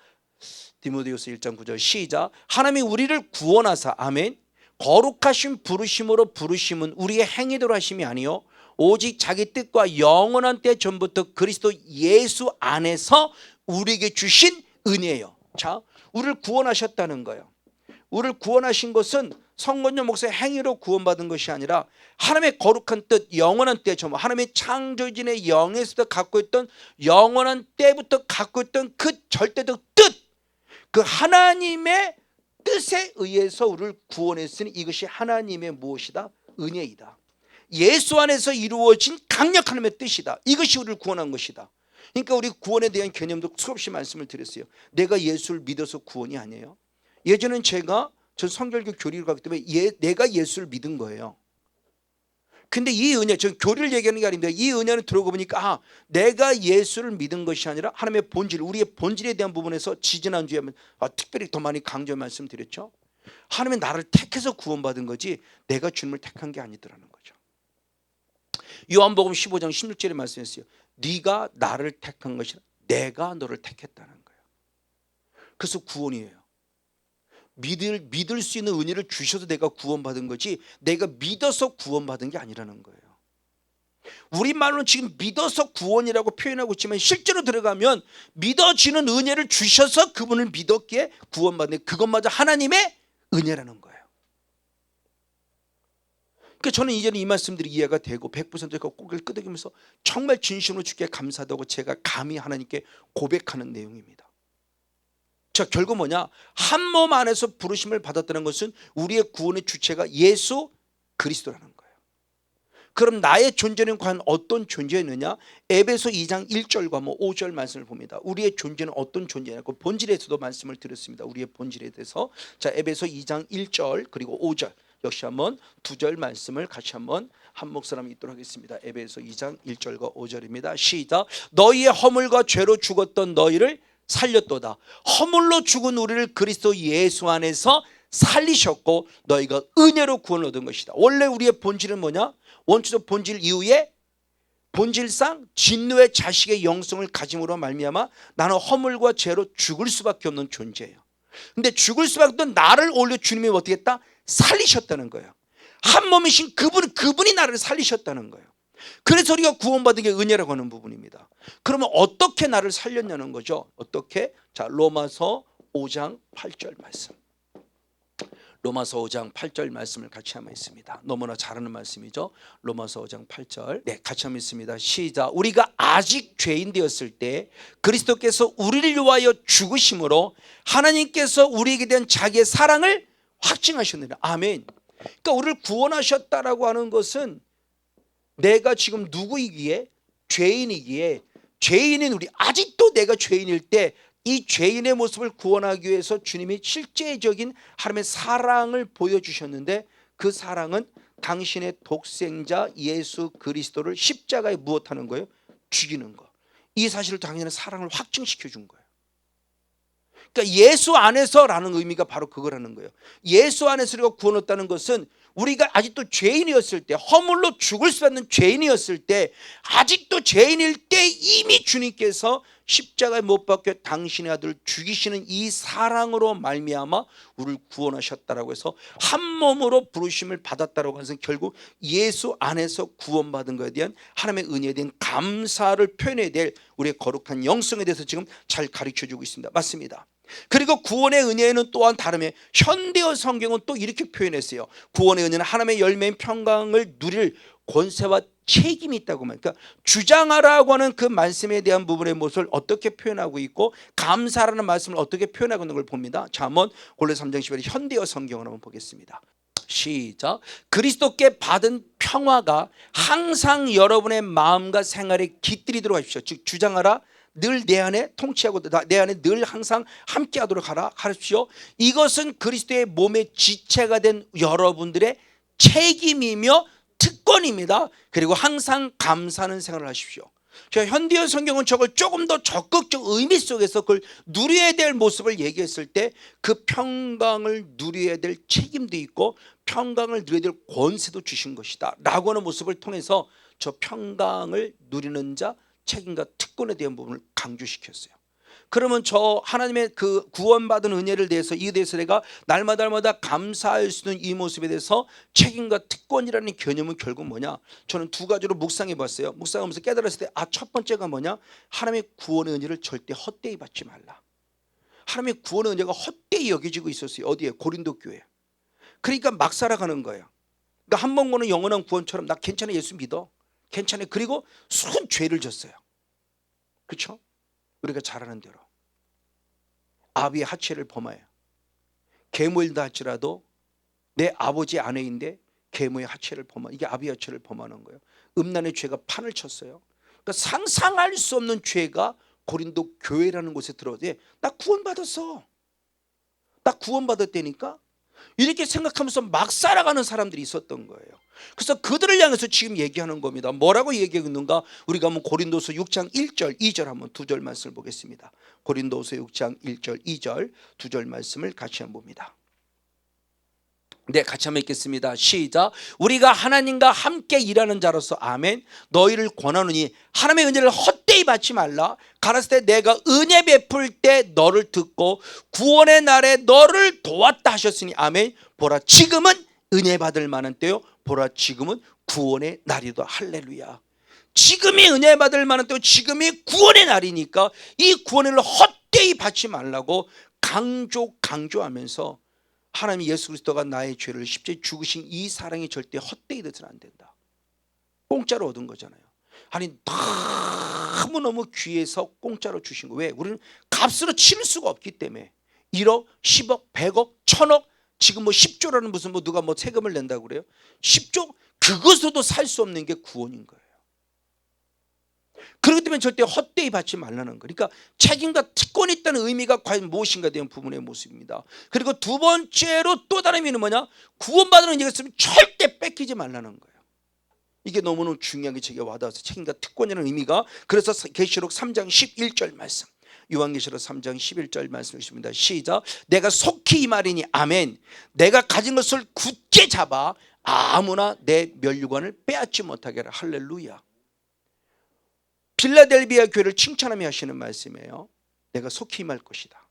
디모데후서 1장 9절 시작. 하나님이 우리를 구원하사 아멘 거룩하신 부르심으로 부르심은 우리의 행위대로 하심이 아니요 오직 자기 뜻과 영원한 때 전부터 그리스도 예수 안에서 우리에게 주신 은혜예요. 자, 우리를 구원하셨다는 거예요. 우리를 구원하신 것은 성건녀 목사의 행위로 구원받은 것이 아니라 하나님의 거룩한 뜻, 영원한 때 전부, 하나님의 창조진의 영에서부터 갖고 있던 영원한 때부터 갖고 있던 그 절대적 뜻, 그 하나님의 뜻에 의해서 우리를 구원했으니 이것이 하나님의 무엇이다? 은혜이다. 예수 안에서 이루어진 강력한 하나님의 뜻이다. 이것이 우리를 구원한 것이다. 그러니까 우리 구원에 대한 개념도 수없이 말씀을 드렸어요. 내가 예수를 믿어서 구원이 아니에요. 예전엔 전 성결교 교리를 가기 때문에 내가 예수를 믿은 거예요. 근데 이 은혜, 전 교리를 얘기하는 게 아닙니다. 이 은혜를 들어가 보니까 내가 예수를 믿은 것이 아니라 하나님의 본질, 우리의 본질에 대한 부분에서 지지난주에 특별히 더 많이 강조 말씀드렸죠. 하나님의 나를 택해서 구원받은 거지 내가 주님을 택한 게 아니더라는 거죠. 요한복음 15장 16절에 말씀했어요. 네가 나를 택한 것이 아니라 내가 너를 택했다는 거예요. 그래서 구원이에요. 믿을 수 있는 은혜를 주셔서 내가 구원받은 거지 내가 믿어서 구원받은 게 아니라는 거예요. 우리말로는 지금 믿어서 구원이라고 표현하고 있지만 실제로 들어가면 믿어지는 은혜를 주셔서 그분을 믿었기에 구원받는 그것마저 하나님의 은혜라는 거예요. 그러니까 저는 이제는 이 말씀들이 이해가 되고 100% 고개를 끄덕이면서 정말 진심으로 주께 감사하다고 제가 감히 하나님께 고백하는 내용입니다. 자, 결국 뭐냐? 한 몸 안에서 부르심을 받았다는 것은 우리의 구원의 주체가 예수 그리스도라는 거예요. 그럼 나의 존재는 과연 어떤 존재였느냐? 에베소 2장 1절과 5절 말씀을 봅니다. 우리의 존재는 어떤 존재냐고 본질에서도 말씀을 드렸습니다. 우리의 본질에 대해서. 자, 에베소 2장 1절 그리고 5절 역시 한번 두 절 말씀을 같이 한번 한 목사람 읽도록 하겠습니다. 에베소 2장 1절과 5절입니다. 시작. 너희의 허물과 죄로 죽었던 너희를 살렸도다. 허물로 죽은 우리를 그리스도 예수 안에서 살리셨고 너희가 은혜로 구원을 얻은 것이다. 원래 우리의 본질은 뭐냐? 원초적 본질 이후에 본질상 진노의 자식의 영성을 가짐으로 말미암아 나는 허물과 죄로 죽을 수밖에 없는 존재예요. 근데 죽을 수밖에 없는 나를 올려 주님이 어떻게 했다? 살리셨다는 거예요. 한 몸이신 그분이 나를 살리셨다는 거예요. 그래서 우리가 구원받은 게 은혜라고 하는 부분입니다. 그러면 어떻게 나를 살렸냐는 거죠. 어떻게? 자, 로마서 5장 8절 말씀. 로마서 5장 8절 말씀을 같이 한번 있습니다. 너무나 잘하는 말씀이죠. 로마서 5장 8절. 네, 같이 한번 있습니다. 시작. 우리가 아직 죄인 되었을 때 그리스도께서 우리를 위하여 죽으심으로 하나님께서 우리에게 대한 자기의 사랑을 확증하셨느니라. 아멘. 그러니까 우리를 구원하셨다라고 하는 것은 내가 지금 누구이기에? 죄인이기에, 죄인인 우리, 아직도 내가 죄인일 때 이 죄인의 모습을 구원하기 위해서 주님이 실제적인 하나님의 사랑을 보여주셨는데 그 사랑은 당신의 독생자 예수 그리스도를 십자가에 무엇하는 거예요? 죽이는 거. 이 사실을 당신의 사랑을 확증시켜 준 거예요. 그러니까 예수 안에서라는 의미가 바로 그거라는 거예요. 예수 안에서 우리가 구원 얻다는 것은 우리가 아직도 죄인이었을 때, 허물로 죽을 수밖에 없는 죄인이었을 때, 아직도 죄인일 때 이미 주님께서 십자가에 못 박혀 당신의 아들을 죽이시는 이 사랑으로 말미암아 우리를 구원하셨다라고 해서 한 몸으로 부르심을 받았다라고 하는 것은 결국 예수 안에서 구원받은 것에 대한 하나님의 은혜에 대한 감사를 표현해야 될 우리의 거룩한 영성에 대해서 지금 잘 가르쳐주고 있습니다. 맞습니다. 그리고 구원의 은혜는 또한 다르며 현대어 성경은 또 이렇게 표현했어요. 구원의 은혜는 하나님의 열매인 평강을 누릴 권세와 책임이 있다고 말합니다. 그러니까 주장하라고 하는 그 말씀에 대한 부분의 모습을 어떻게 표현하고 있고 감사라는 말씀을 어떻게 표현하고 있는 걸 봅니다. 자, 한번 골로새 3장 10절의 현대어 성경을 한번 보겠습니다. 시작. 그리스도께 받은 평화가 항상 여러분의 마음과 생활에 깃들이도록 하십시오. 즉 주장하라. 늘 내 안에 통치하고 내 안에 늘 항상 함께하도록 하십시오. 이것은 그리스도의 몸의 지체가 된 여러분들의 책임이며 특권입니다. 그리고 항상 감사하는 생활을 하십시오. 현대어 성경은 저걸 조금 더 적극적 의미 속에서 그걸 누려야 될 모습을 얘기했을 때 그 평강을 누려야 될 책임도 있고 평강을 누려야 될 권세도 주신 것이다 라고 하는 모습을 통해서 저 평강을 누리는 자 책임과 특권에 대한 부분을 강조시켰어요. 그러면 저 하나님의 그 구원받은 은혜를 대해서 이에 대해서 내가 날마다 감사할 수 있는 이 모습에 대해서 책임과 특권이라는 개념은 결국 뭐냐? 저는 두 가지로 묵상해 봤어요. 묵상하면서 깨달았을 때 첫 번째가 뭐냐? 하나님의 구원의 은혜를 절대 헛되이 받지 말라. 하나님의 구원의 은혜가 헛되이 여겨지고 있었어요. 어디에? 고린도 교회. 그러니까 막 살아가는 거예요. 그러니까 한 번 보는 영원한 구원처럼 나 괜찮아, 예수 믿어, 괜찮아. 그리고 순 죄를 졌어요. 그렇죠? 우리가 잘 아는 대로 아비의 하체를 범하여 계모일다 할지라도 내 아버지 아내인데 계모의 하체를 범하, 이게 아비의 하체를 범하는 거예요. 음란의 죄가 판을 쳤어요. 그러니까 상상할 수 없는 죄가 고린도 교회라는 곳에 들어오되 나 구원받았어, 나 구원받았다니까 이렇게 생각하면서 막 살아가는 사람들이 있었던 거예요. 그래서 그들을 향해서 지금 얘기하는 겁니다. 뭐라고 얘기하고 있는가? 우리가 한번 고린도서 6장 1절 2절 한번 두 절 말씀을 보겠습니다. 고린도서 6장 1절 2절 두 절 말씀을 같이 한번 봅니다. 네, 같이 한번 읽겠습니다. 시작. 우리가 하나님과 함께 일하는 자로서 아멘 너희를 권하노니 하나님의 은혜를 헛되이 받지 말라. 가라사대 때 내가 은혜 베풀 때 너를 듣고 구원의 날에 너를 도왔다 하셨으니 아멘. 보라 지금은 은혜 받을 만한 때요, 보라 지금은 구원의 날이다. 할렐루야. 지금이 은혜 받을 만한 때요, 지금이 구원의 날이니까 이 구원을 헛되이 받지 말라고 강조하면서 하나님 예수 그리스도가 나의 죄를 십자가에 죽으신 이 사랑이 절대 헛되이 돼서는 안 된다. 공짜로 얻은 거잖아요. 아니 너무너무 귀해서 공짜로 주신 거. 왜? 우리는 값으로 치를 수가 없기 때문에. 1억, 10억, 100억, 1000억, 지금 뭐 10조라는 무슨 뭐 누가 뭐 세금을 낸다고 그래요? 10조? 그것으로도 살 수 없는 게 구원인 거예요. 그렇기 때문에 절대 헛되이 받지 말라는 거예요. 그러니까 책임과 특권이 있다는 의미가 과연 무엇인가 대한 부분의 모습입니다. 그리고 두 번째로 또 다른 의미는 뭐냐? 구원받는 얘기가 있으면 절대 뺏기지 말라는 거예요. 이게 너무너무 중요한 게 제게 와닿아서 책임과 특권이라는 의미가. 그래서 계시록 3장 11절 말씀, 요한계시록 3장 11절 말씀 있습니다. 시작. 내가 속히 이 말이니 아멘. 내가 가진 것을 굳게 잡아 아무나 내 면류관을 빼앗지 못하게 하라. 할렐루야. 필라델비아 교회를 칭찬하며 하시는 말씀이에요. 내가 속히 임할 것이다.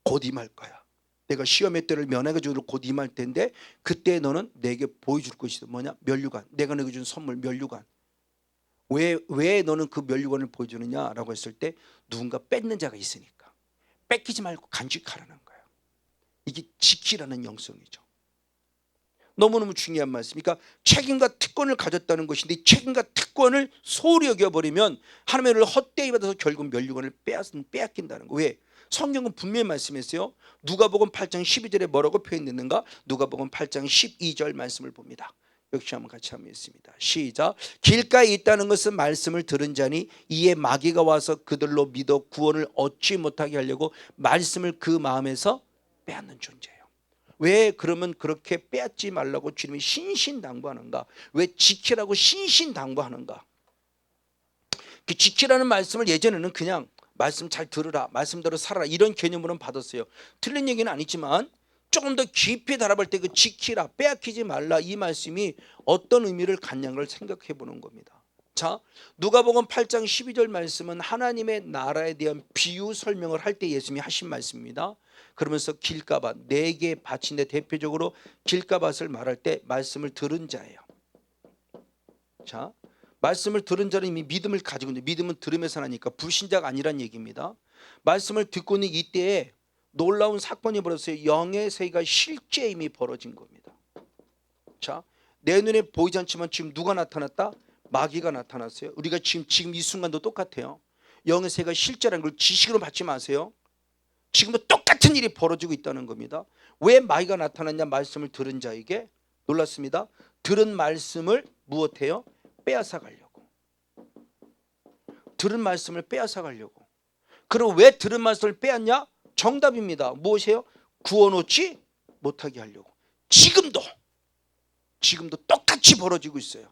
곧 임할 거야. 내가 시험의 때를 면해가지고 곧 임할 텐데 그때 너는 내게 보여줄 것이다. 뭐냐? 면류관. 내가 너에게 준 선물 면류관. 왜 너는 그 면류관을 보여주느냐라고 했을 때 누군가 뺏는 자가 있으니까. 뺏기지 말고 간직하라는 거예요. 이게 지키라는 영성이죠. 너무너무 중요한 말씀. 그러니까 책임과 특권을 가졌다는 것인데 이 책임과 특권을 소홀히 여겨버리면 하나님의 은혜를 헛되이 받아서 결국 면류관을 빼앗긴다는 거. 왜? 성경은 분명히 말씀했어요. 누가복음 8장 12절에 뭐라고 표현됐는가? 누가복음 8장 12절 말씀을 봅니다. 역시 한번 같이 한번 읽습니다. 시작. 길가에 있다는 것은 말씀을 들은 자니 이에 마귀가 와서 그들로 믿어 구원을 얻지 못하게 하려고 말씀을 그 마음에서 빼앗는 존재예요. 왜 그러면 그렇게 빼앗지 말라고 주님이 신신당부하는가? 왜 지키라고 신신당부하는가? 그 지키라는 말씀을 예전에는 그냥 말씀 잘 들으라, 말씀대로 살아라 이런 개념으로는 받았어요. 틀린 얘기는 아니지만 조금 더 깊이 달아볼 때 그 지키라, 빼앗기지 말라 이 말씀이 어떤 의미를 갖냐는 걸 생각해 보는 겁니다. 자, 누가복음 8장 12절 말씀은 하나님의 나라에 대한 비유 설명을 할 때 예수님이 하신 말씀입니다. 그러면서 길가밭, 네 개 밭인데 대표적으로 길가밭을 말할 때 말씀을 들은 자예요. 자, 말씀을 들은 자는 이미 믿음을 가지고 있는데 믿음은 들으면서 나니까 불신자가 아니란 얘기입니다. 말씀을 듣고 있는 이때에 놀라운 사건이 벌어졌어요. 영의 세계가 실제 이미 벌어진 겁니다. 자, 내 눈에 보이지 않지만 지금 누가 나타났다? 마귀가 나타났어요. 우리가 지금 이 순간도 똑같아요. 영의 세계가 실제라는 걸 지식으로 받지 마세요. 지금도 똑같은 일이 벌어지고 있다는 겁니다. 왜 마귀가 나타났냐? 말씀을 들은 자에게. 놀랐습니다. 들은 말씀을 무엇해요? 빼앗아 가려고. 들은 말씀을 빼앗아 가려고. 그리고 왜 들은 말씀을 빼앗냐? 정답입니다. 무엇이에요? 구원 얻지 못하게 하려고. 지금도 똑같이 벌어지고 있어요.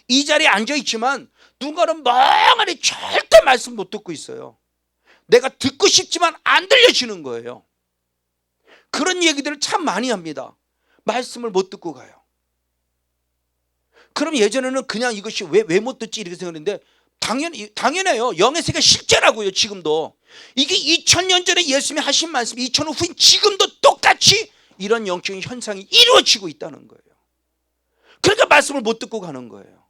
이 자리에 앉아있지만 누군가는 멍하니 절대 말씀 못 듣고 있어요. 내가 듣고 싶지만 안 들려지는 거예요. 그런 얘기들을 참 많이 합니다. 말씀을 못 듣고 가요. 그럼 예전에는 그냥 이것이 왜 못 듣지 이렇게 생각했는데 당연해요. 영의 세계가 실제라고요. 지금도 이게 2000년 전에 예수님이 하신 말씀 2000년 후인 지금도 똑같이 이런 영적인 현상이 이루어지고 있다는 거예요. 그러니까 말씀을 못 듣고 가는 거예요.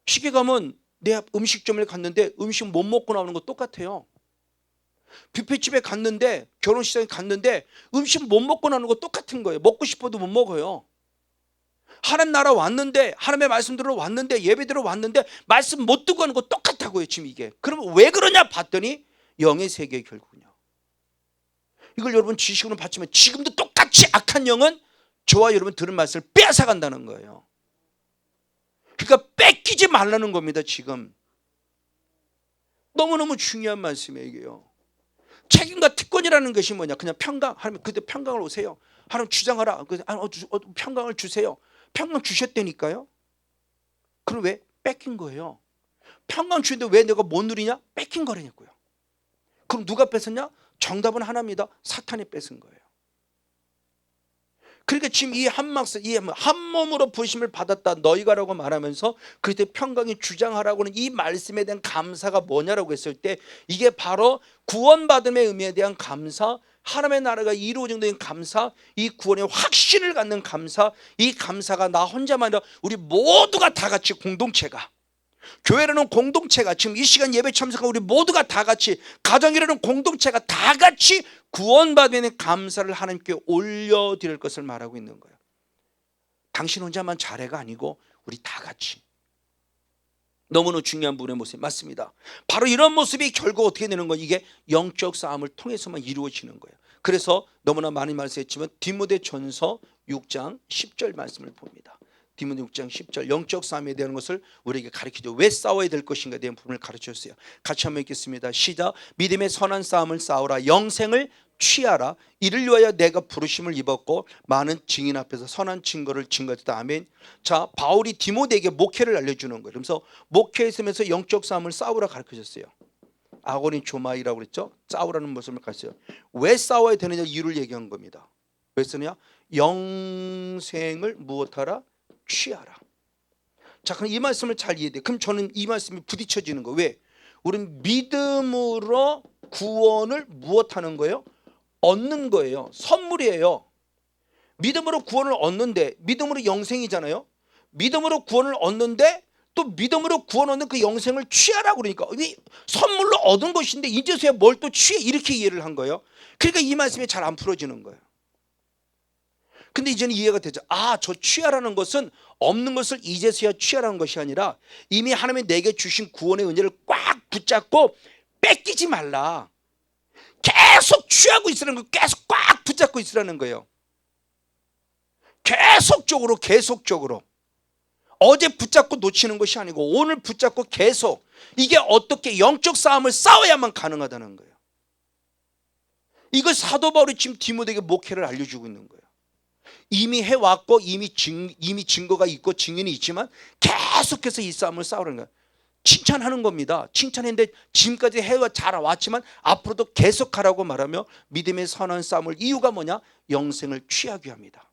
쉽게 가면 내 음식점에 갔는데 음식 못 먹고 나오는 거 똑같아요. 뷔페집에 갔는데 결혼식장에 갔는데 음식 못 먹고 나오는 거 똑같은 거예요. 먹고 싶어도 못 먹어요. 하나님 나라 왔는데 하나님의 말씀 들어 왔는데 예배 들어 왔는데 말씀 못 듣고 하는 거 똑같다고요. 지금 이게. 그러면 왜 그러냐 봤더니 영의 세계 결국은요. 이걸 여러분 지식으로 받지만 지금도 똑같이 악한 영은 저와 여러분 들은 말씀을 빼앗아 간다는 거예요. 그러니까 뺏기지 말라는 겁니다. 지금 너무너무 중요한 말씀이에요. 이게요. 책임과 특권이라는 것이 뭐냐? 그냥 평강. 하나님 그때 평강을 오세요. 하나님 주장하라. 평강을 주세요. 평강 주셨다니까요. 그럼 왜 뺏긴 거예요? 평강 주는데 왜 내가 못 누리냐? 뺏긴 거라냐고요. 그럼 누가 뺏었냐? 정답은 하나입니다. 사탄이 뺏은 거예요. 그러니까 지금 이 한 몸으로 부심을 받았다 너희가라고 말하면서 그때 평강이 주장하라고는 이 말씀에 대한 감사가 뭐냐라고 했을 때 이게 바로 구원받음의 의미에 대한 감사, 하나님의 나라가 이루어진 데인 감사, 이 구원의 확신을 갖는 감사, 이 감사가 나 혼자만 아니라 우리 모두가 다 같이 공동체가 교회라는 공동체가 지금 이 시간 예배 참석한 우리 모두가 다 같이 가정이라는 공동체가 다 같이 구원받는 감사를 하나님께 올려드릴 것을 말하고 있는 거예요. 당신 혼자만 잘해가 아니고 우리 다 같이. 너무나 중요한 부분의 모습 맞습니다. 바로 이런 모습이 결국 어떻게 되는 건 이게 영적 싸움을 통해서만 이루어지는 거예요. 그래서 너무나 많이 말씀했지만 디모데전서 6장 10절 말씀을 봅니다. 디모데 6장 10절 영적 싸움에 대한 것을 우리에게 가르치죠. 왜 싸워야 될 것인가에 대한 부분을 가르쳤어요. 같이 한번 읽겠습니다. 시작. 믿음의 선한 싸움을 싸우라. 영생을 취하라. 이를 위하여 내가 부르심을 입었고 많은 증인 앞에서 선한 증거를 증거했다. 아멘. 자, 바울이 디모데에게 목회를 알려주는 거예요. 그래서 목회에 있으면서 영적 싸움을 싸우라 가르쳐줬어요. 아고니 조마이라고 그랬죠. 싸우라는 모습을 가르쳐요. 왜 싸워야 되느냐 이유를 얘기한 겁니다. 왜 쓰느냐? 영생을 무엇하라? 취하라. 자, 그럼 이 말씀을 잘 이해해. 그럼 저는 이 말씀이 부딪혀지는 거. 왜? 우리는 믿음으로 구원을 무엇하는 거예요? 얻는 거예요. 선물이에요. 믿음으로 구원을 얻는데 믿음으로 영생이잖아요. 믿음으로 구원을 얻는데 또 믿음으로 구원 얻는 그 영생을 취하라고 그러니까 선물로 얻은 것인데 이제서야 뭘 또 취해 이렇게 이해를 한 거예요. 그러니까 이 말씀이 잘 안 풀어지는 거예요. 근데 이제는 이해가 되죠. 아, 저 취하라는 것은 없는 것을 이제서야 취하라는 것이 아니라 이미 하나님이 내게 주신 구원의 은혜를 꽉 붙잡고 뺏기지 말라. 계속 취하고 있으라는 거예요. 계속 꽉 붙잡고 있으라는 거예요. 계속적으로 어제 붙잡고 놓치는 것이 아니고 오늘 붙잡고 계속 이게 어떻게 영적 싸움을 싸워야만 가능하다는 거예요. 이걸 사도 바울이 지금 디모데에게 목회를 알려주고 있는 거예요. 이미 해왔고 이미 증거가 있고 증인이 있지만 계속해서 이 싸움을 싸우는 거예요. 칭찬하는 겁니다. 칭찬했는데 지금까지 해와 잘 왔지만 앞으로도 계속하라고 말하며 믿음의 선한 싸움을 이유가 뭐냐? 영생을 취하게 합니다.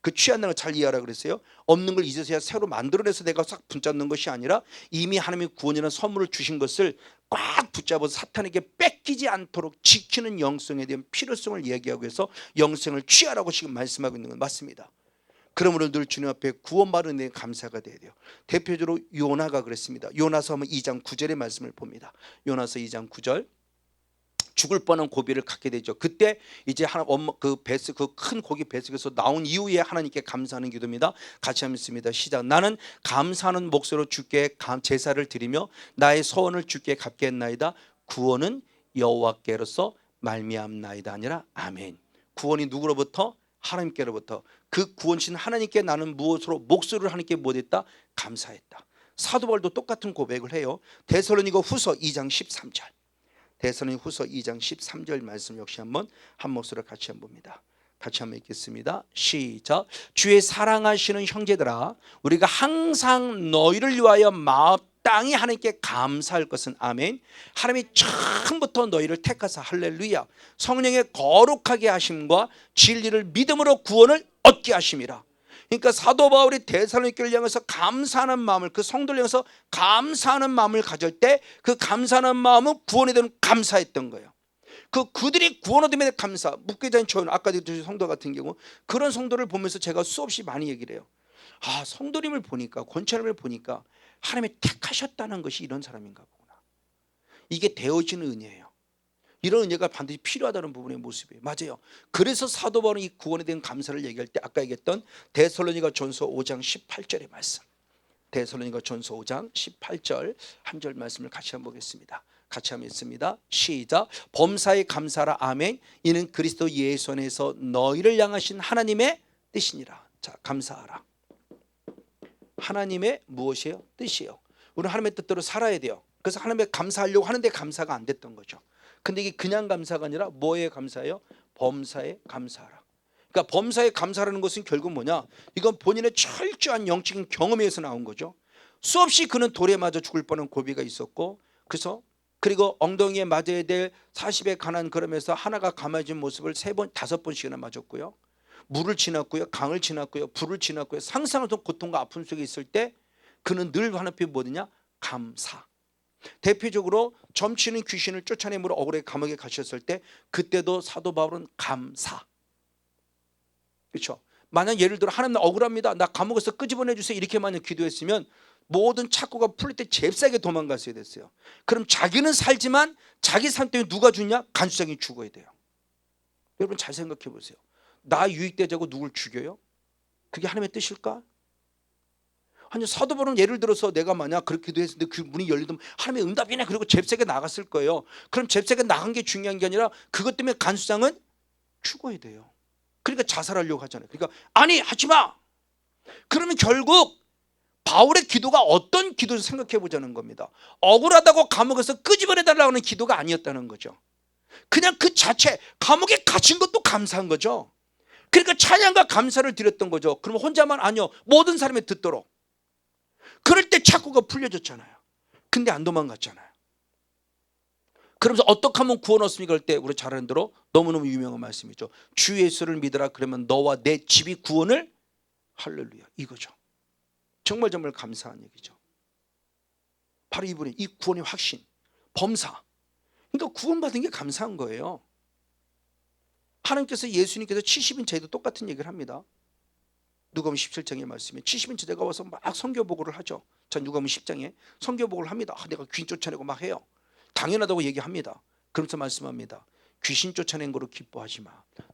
그 취한다는 걸 잘 이해하라 그랬어요. 없는 걸 이제서야 새로 만들어내서 내가 싹 붙잡는 것이 아니라 이미 하나님의 구원이라는 선물을 주신 것을 꽉 붙잡아서 사탄에게 뺏기지 않도록 지키는 영성에 대한 필요성을 얘기하고 해서 영생을 취하라고 지금 말씀하고 있는 건 맞습니다. 그러므로 늘 주님 앞에 구원받은 데 감사가 돼야 돼요. 대표적으로 요나가 그랬습니다. 요나서 하면 2장 9절의 말씀을 봅니다. 요나서 2장 9절. 죽을 뻔한 고비를 갖게 되죠. 그때 이제 그 큰 고기 뱃속에서 나온 이후에 하나님께 감사하는 기도입니다. 같이 한번 읽습니다. 시작. 나는 감사하는 목소리로 주께 제사를 드리며 나의 소원을 주께 갚겠나이다. 구원은 여호와께로서 말미암나이다 아니라 아멘. 구원이 누구로부터? 하나님께로부터. 그 구원신 하나님께 나는 무엇으로 목소리를 하나님께 못했다? 감사했다. 사도 바울도 똑같은 고백을 해요. 데살로니가 후서 2장 13절. 데살로니가 후서 2장 13절 말씀 역시 한번 한 목소리로 같이 한번 봅니다. 같이 한번 읽겠습니다. 시작. 주의 사랑하시는 형제들아, 우리가 항상 너희를 위하여 마땅히 하나님께 감사할 것은 아멘. 하나님이 처음부터 너희를 택하사 할렐루야 성령의 거룩하게 하심과 진리를 믿음으로 구원을 얻게 하심이라. 그러니까 사도 바울이 데살로니가를 향해서 감사하는 마음을, 그 성도를 향해서 감사하는 마음을 가질 때 그 감사하는 마음은 구원에 대한 감사했던 거예요. 그들이 구원 얻음에 감사. 묵계자인 저는 아까 들으신 성도 같은 경우 그런 성도를 보면서 제가 수없이 많이 얘기를 해요. 아, 성도님을 보니까, 권사님을 보니까 하나님이 택하셨다는 것이 이런 사람인가 보구나. 이게 되어지는 은혜예요. 이런 은혜가 반드시 필요하다는 부분의 모습이에요. 맞아요. 그래서 사도 바울은 이 구원에 대한 감사를 얘기할 때 아까 얘기했던 데살로니가 전서 5장 18절의 말씀, 데살로니가 전서 5장 18절 한 절 말씀을 같이 한번 보겠습니다. 같이 한번 읽습니다. 시작. 범사에 감사라 아멘. 이는 그리스도 예수 안에서 너희를 향하신 하나님의 뜻이니라. 자, 감사하라. 하나님의 무엇이에요? 뜻이에요. 우리는 하나님의 뜻대로 살아야 돼요. 그래서 하나님의 감사하려고 하는데 감사가 안 됐던 거죠. 근데 이게 그냥 감사가 아니라 뭐에 감사해요? 범사에 감사하라. 그러니까 범사에 감사라는 것은 결국 뭐냐? 이건 본인의 철저한 영적인 경험에서 나온 거죠. 수없이 그는 돌에 맞아 죽을 뻔한 고비가 있었고, 그리고 엉덩이에 맞아야 될 40에 가난 걸음에서 하나가 감아진 모습을 3번, 5번씩이나 맞았고요. 물을 지났고요, 강을 지났고요, 불을 지났고요. 상상을 통 고통과 아픔 속에 있을 때 그는 늘 하나님께 뭐냐? 감사. 대표적으로 점치는 귀신을 쫓아내므로 억울하게 감옥에 가셨을 때 그때도 사도 바울은 감사. 그렇죠? 만약 예를 들어 하나님 나 억울합니다, 나 감옥에서 끄집어내 주세요 이렇게 만약 기도했으면 모든 착고가 풀릴 때 잽싸게 도망갔어야 됐어요. 그럼 자기는 살지만 자기 삶 때문에 누가 죽냐? 간수장이 죽어야 돼요. 여러분 잘 생각해 보세요. 나 유익되자고 누굴 죽여요? 그게 하나님의 뜻일까? 아니 사도 바울은 예를 들어서 내가 만약 그렇게도 했는데 그 문이 열리면 하나님의 응답이네 그리고 잽싸게 나갔을 거예요. 그럼 잽싸게 나간 게 중요한 게 아니라 그것 때문에 간수장은 죽어야 돼요. 그러니까 자살하려고 하잖아요. 그러니까 아니 하지마. 그러면 결국 바울의 기도가 어떤 기도를 생각해 보자는 겁니다. 억울하다고 감옥에서 끄집어내달라고 하는 기도가 아니었다는 거죠. 그냥 그 자체 감옥에 갇힌 것도 감사한 거죠. 그러니까 찬양과 감사를 드렸던 거죠. 그러면 혼자만 아니요 모든 사람이 듣도록. 그럴 때 착고가 풀려졌잖아요. 근데 안 도망갔잖아요. 그러면서 어떻게 하면 구원 얻습니까? 그럴 때 우리 잘 아는 대로 너무너무 유명한 말씀이죠. 주 예수를 믿으라 그러면 너와 내 집이 구원을 할렐루야 이거죠. 정말 감사한 얘기죠. 바로 이분이 이 구원의 확신 범사. 그러니까 구원받은 게 감사한 거예요. 하나님께서 예수님께서 70인체에도 똑같은 얘기를 합니다. 누가복음 17장의 말씀에 70인체가 와서 막 선교보고를 하죠. 자 누가복음 10장에 선교보고를 합니다. 내가 귀신 쫓아내고 막 해요. 당연하다고 얘기합니다. 그러면서 말씀합니다. 귀신 쫓아낸 거로 기뻐하지 마.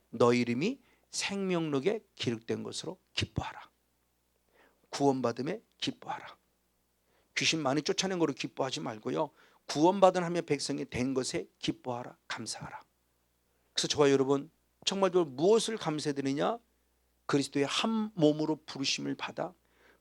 너 이름이 생명록에 기록된 것으로 기뻐하라. 구원받음에 기뻐하라. 귀신 많이 쫓아낸 거로 기뻐하지 말고요. 구원받은 하나님의 백성이 된 것에 기뻐하라. 감사하라. 그래서 저와 여러분 정말 무엇을 감사드리냐? 그리스도의 한 몸으로 부르심을 받아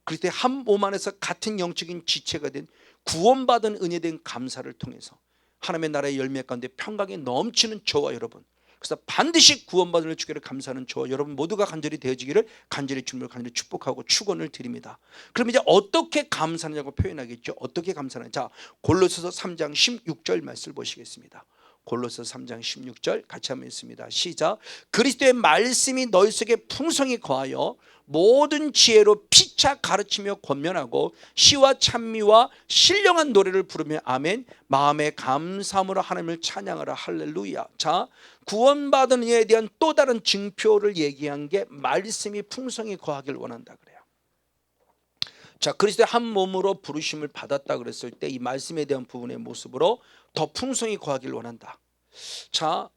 그리스도의 한 몸 안에서 같은 영적인 지체가 된 구원받은 은혜에 대한 감사를 통해서 하나님의 나라의 열매 가운데 평강에 넘치는 저와 여러분, 그래서 반드시 구원받을 주기를 감사하는 저와 여러분 모두가 간절히 되어지기를 간절히 주님을 간절히 축복하고 축원을 드립니다. 그럼 이제 어떻게 감사하냐고 표현하겠죠. 어떻게 감사하냐. 자 골로새서 3장 16절 말씀을 보시겠습니다. 골로새서 3장 16절 같이 한번 읽습니다. 시작. 그리스도의 말씀이 너희 속에 풍성히 거하여 모든 지혜로 피차 가르치며 권면하고 시와 찬미와 신령한 노래를 부르며 아멘 마음의 감사함으로 하나님을 찬양하라. 할렐루야. 자 구원받은 이에 대한 또 다른 증표를 얘기한 게 말씀이 풍성히 거하길 원한다 그래요. 자 그리스도의 한 몸으로 부르심을 받았다 그랬을 때 이 말씀에 대한 부분의 모습으로 더 풍성히 거하길 원한다. 자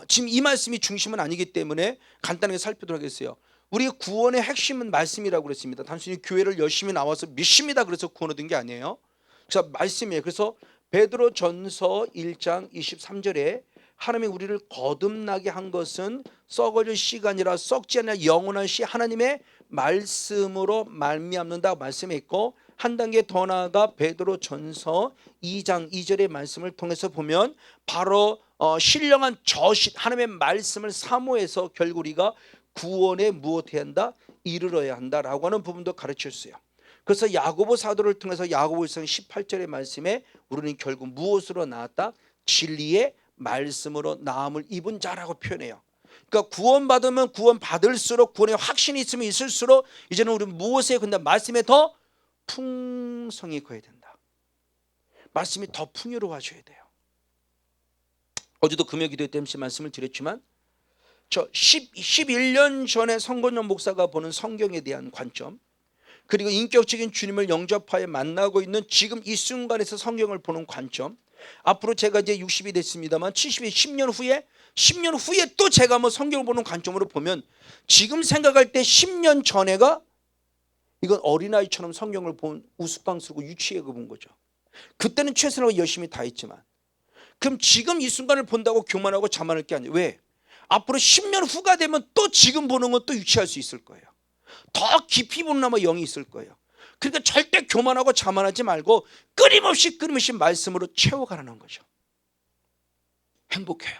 지금 이 말씀이 중심은 아니기 때문에 간단하게 살펴보도록 하겠어요. 우리의 구원의 핵심은 말씀이라고 그랬습니다. 단순히 교회를 열심히 나와서 믿습니다 그래서 구원 얻은 게 아니에요. 자 말씀이에요. 그래서 베드로전서 1장 23절에 하나님이 우리를 거듭나게 한 것은 썩어질 씨가 아니라 썩지 않는 영원한 씨 하나님의 말씀으로 말미암는다고 말씀했고, 한 단계 더 나아가 베드로전서 2장 2절의 말씀을 통해서 보면 바로 신령한 저신 하나님의 말씀을 사모해서 결국 우리가 구원에 무엇해야 한다? 이르러야 한다라고 하는 부분도 가르쳤어요. 그래서 야고보 사도를 통해서 야고보서 18절의 말씀에 우리는 결국 무엇으로 나왔다? 진리의 말씀으로 나음을 입은 자라고 표현해요. 그러니까 구원받으면 구원받을수록 구원의 확신이 있으면 있을수록 이제는 우리는 무엇에 근데 말씀에 더 풍성히 거해야 된다. 말씀이 더 풍요로워져야 돼요. 어제도 금요 기도회 때 말씀을 드렸지만 저 11년 전에 성건영 목사가 보는 성경에 대한 관점, 그리고 인격적인 주님을 영접하여 만나고 있는 지금 이 순간에서 성경을 보는 관점, 앞으로 제가 이제 60이 됐습니다만 70이 10년 후에 또 제가 뭐 성경을 보는 관점으로 보면 지금 생각할 때 10년 전에가 이건 어린아이처럼 성경을 본 우스꽝스럽고 유치해 본 거죠. 그때는 최선을 열심히 다 했지만 그럼 지금 이 순간을 본다고 교만하고 자만할 게 아니에요. 왜? 앞으로 10년 후가 되면 또 지금 보는 건 또 유치할 수 있을 거예요. 더 깊이 보는 아마 영이 있을 거예요. 그러니까 절대 교만하고 자만하지 말고 끊임없이 말씀으로 채워가라는 거죠. 행복해요.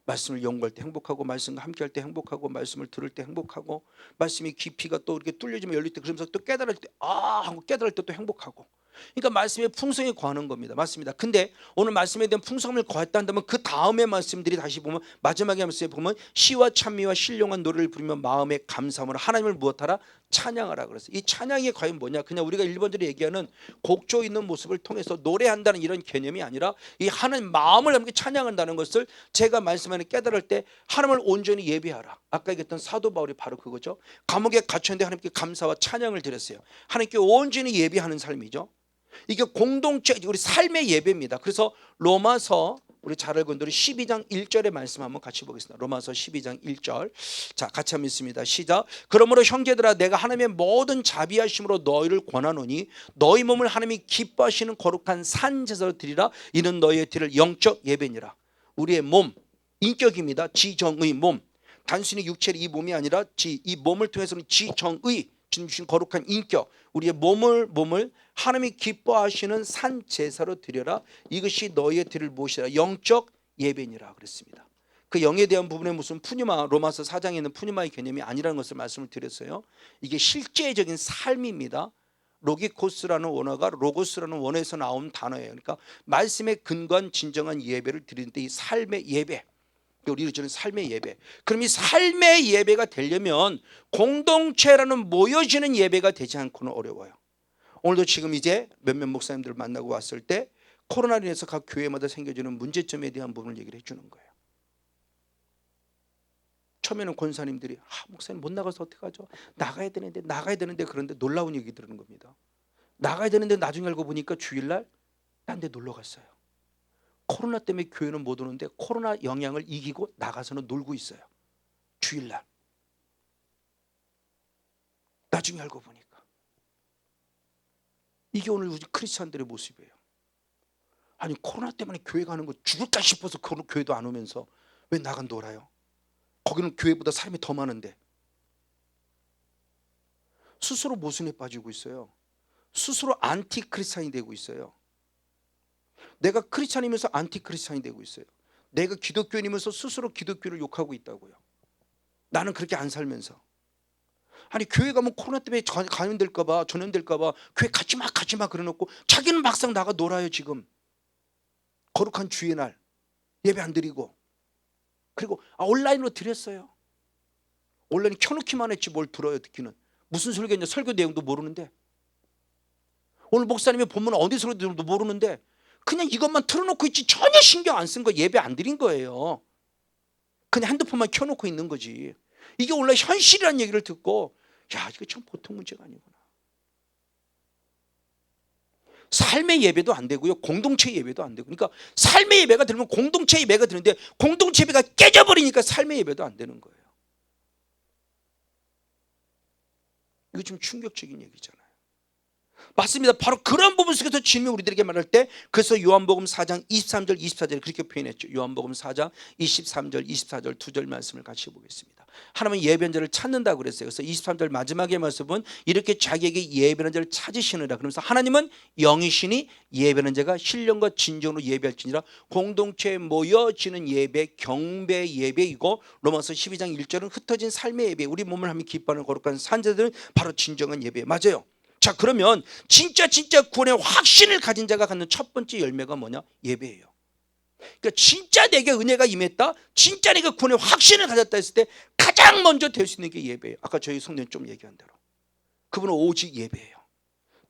말씀을 연구할 때 행복하고 말씀과 함께할 때 행복하고 말씀을 들을 때 행복하고 말씀이 깊이가 또 이렇게 뚫려지면 열릴 때 그러면서 또 깨달을 때 하고 깨달을 때 또 행복하고, 그러니까 말씀에 풍성히 거하는 겁니다. 맞습니다. 근데 오늘 말씀에 대한 풍성함을 거했다 한다면 그 다음의 말씀들이 다시 보면 마지막에 말씀에 보면 시와 찬미와 신령한 노래를 부르며 마음의 감사함으로 하나님을 무엇하라? 찬양하라 그랬어요. 이 찬양이 과연 뭐냐? 그냥 우리가 일본들이 얘기하는 곡조 있는 모습을 통해서 노래한다는 이런 개념이 아니라 이 하나님 마음을 함께 찬양한다는 것을 제가 말씀하는 깨달을 때 하나님을 온전히 예배하라. 아까 얘기했던 사도 바울이 바로 그거죠. 감옥에 갇혔는데 하나님께 감사와 찬양을 드렸어요. 하나님께 온전히 예배하는 삶이죠. 이게 공동체 우리 삶의 예배입니다. 그래서 로마서 우리 잘 알고 있는 12장 1절의 말씀 한번 같이 보겠습니다. 로마서 12장 1절. 자, 같이 한번 읽습니다. 시작. 그러므로 형제들아 내가 하나님의 모든 자비하심으로 너희를 권하노니 너희 몸을 하나님이 기뻐하시는 거룩한 산 제사로 드리라. 이는 너희의 드릴 영적 예배니라. 우리의 몸, 인격입니다. 지정의 몸. 단순히 육체의 이 몸이 아니라 이 몸을 통해서는 지정의 주신 거룩한 인격, 우리의 몸을 하나님이 기뻐하시는 산 제사로 드려라. 이것이 너희의 드릴 무엇이라 영적 예배니라 그랬습니다. 그 영에 대한 부분에 무슨 푸뉴마 로마서 4장에 있는 푸뉴마의 개념이 아니라는 것을 말씀을 드렸어요. 이게 실제적인 삶입니다. 로기코스라는 원어가 로고스라는 원어에서 나온 단어예요. 그러니까 말씀에 근거한 진정한 예배를 드리는데 이 삶의 예배, 우리를 주는 삶의 예배. 그럼 이 삶의 예배가 되려면 공동체라는 모여지는 예배가 되지 않고는 어려워요. 오늘도 지금 이제 몇몇 목사님들을 만나고 왔을 때 코로나로 인해서 각 교회마다 생겨지는 문제점에 대한 부분을 얘기를 해주는 거예요. 처음에는 권사님들이 목사님 못 나가서 어떡하죠? 나가야 되는데 그런데 놀라운 얘기 들은 겁니다. 나가야 되는데 나중에 알고 보니까 주일날 딴 데 놀러 갔어요. 코로나 때문에 교회는 못 오는데 코로나 영향을 이기고 나가서는 놀고 있어요. 주일날. 나중에 알고 보니까. 이게 오늘 우리 크리스찬들의 모습이에요. 아니 코로나 때문에 교회 가는 거 죽을까 싶어서 교회도 안 오면서 왜 나가 놀아요? 거기는 교회보다 사람이 더 많은데. 스스로 모순에 빠지고 있어요. 스스로 안티 크리스찬이 되고 있어요. 내가 크리스찬이면서 안티 크리스찬이 되고 있어요. 내가 기독교인이면서 스스로 기독교를 욕하고 있다고요. 나는 그렇게 안 살면서. 아니 교회 가면 코로나 때문에 감염될까 봐 전염될까 봐 교회 가지마 그래놓고 자기는 막상 나가 놀아요. 지금 거룩한 주의 날 예배 안 드리고. 그리고 온라인으로 드렸어요. 온라인 켜놓기만 했지 뭘 들어요. 듣기는 무슨 설교냐 설교 내용도 모르는데, 오늘 목사님의 본문은 어디 설교 내용도 모르는데 그냥 이것만 틀어놓고 있지 전혀 신경 안 쓴 거, 예배 안 드린 거예요. 그냥 핸드폰만 켜놓고 있는 거지. 이게 원래 현실이라는 얘기를 듣고 야 이거 참 보통 문제가 아니구나. 삶의 예배도 안 되고요, 공동체 예배도 안 되고. 그러니까 삶의 예배가 들으면 공동체 예배가 되는데 공동체 예배가 깨져버리니까 삶의 예배도 안 되는 거예요. 이거 좀 충격적인 얘기잖아요. 맞습니다. 바로 그런 부분 속에서 주님이 우리들에게 말할 때, 그래서 요한복음 4장 23절 24절 그렇게 표현했죠. 요한복음 4장 23절 24절 두 절 말씀을 같이 보겠습니다. 하나님은 예배하는 자를 찾는다고 그랬어요. 그래서 23절 마지막의 말씀은 이렇게 자기에게 예배하는 자를 찾으시느라. 그러면서 하나님은 영이시니 예배하는 자가 신령과 진정으로 예배할지니라. 공동체에 모여지는 예배, 경배 예배이고, 로마서 12장 1절은 흩어진 삶의 예배, 우리 몸을 하며 기뻐하는 거룩한 산자들은 바로 진정한 예배. 맞아요. 자, 그러면 진짜 구원의 확신을 가진 자가 갖는 첫 번째 열매가 뭐냐? 예배예요. 그러니까 진짜 내게 은혜가 임했다, 진짜 내가 구원의 확신을 가졌다 했을 때 가장 먼저 될 수 있는 게 예배예요. 아까 저희 성도님 좀 얘기한 대로 그분은 오직 예배예요.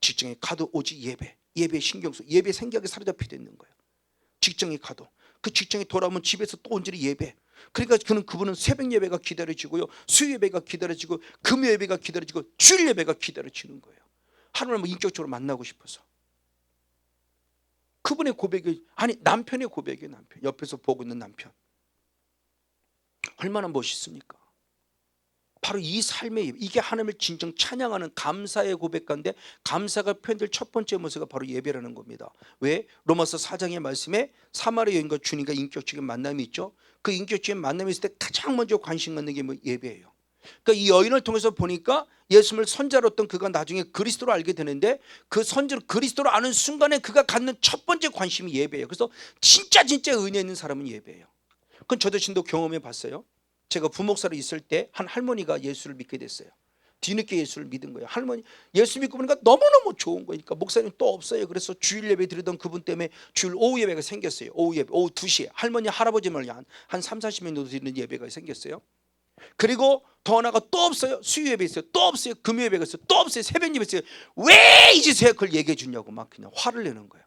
직장에 가도 오직 예배, 예배 신경쓰, 예배 생각에 사로잡혀 있는 거예요. 직장에 가도 그 직장에 돌아오면 집에서 또 온전히 예배. 그러니까 그분은 새벽 예배가 기다려지고요, 수요 예배가 기다려지고, 금요 예배가 기다려지고, 주일 예배가 기다려지는 거예요. 하나님을 인격적으로 만나고 싶어서. 그분의 고백이, 아니 남편의 고백이에요. 남편 옆에서 보고 있는 남편 얼마나 멋있습니까? 바로 이 삶의 예배, 이게 하나님을 진정 찬양하는 감사의 고백 가운데 감사가 표현될 첫 번째 모습이 바로 예배라는 겁니다. 왜? 로마서 4장의 말씀에 사마리아 여인과 주님과 인격적인 만남이 있죠. 그 인격적인 만남이 있을 때 가장 먼저 관심 갖는 게 뭐 예배예요. 그러니까 이 여인을 통해서 보니까 예수님을 선자로 했던 그가 나중에 그리스도로 알게 되는데, 그 선자로 그리스도로 아는 순간에 그가 갖는 첫 번째 관심이 예배예요. 그래서 진짜 은혜 있는 사람은 예배예요. 그건 저도 신도 경험해 봤어요. 제가 부목사로 있을 때 한 할머니가 예수를 믿게 됐어요. 뒤늦게 예수를 믿은 거예요. 할머니 예수 믿고 보니까 너무너무 좋은 거니까 목사님 또 없어요. 그래서 주일 예배 드리던 그분 때문에 주일 오후 예배가 생겼어요. 오후 예배 오후 2시에 할머니 할아버지만 한 3, 40명 정도 드리는 예배가 생겼어요. 그리고 더 하나가 또 없어요. 수요 예배 있어요. 또 없어요. 금요 예배가 있어요. 또 없어요. 새벽 예배 있어요. 왜 이제서야 그걸 얘기해 주냐고 막 그냥 화를 내는 거예요.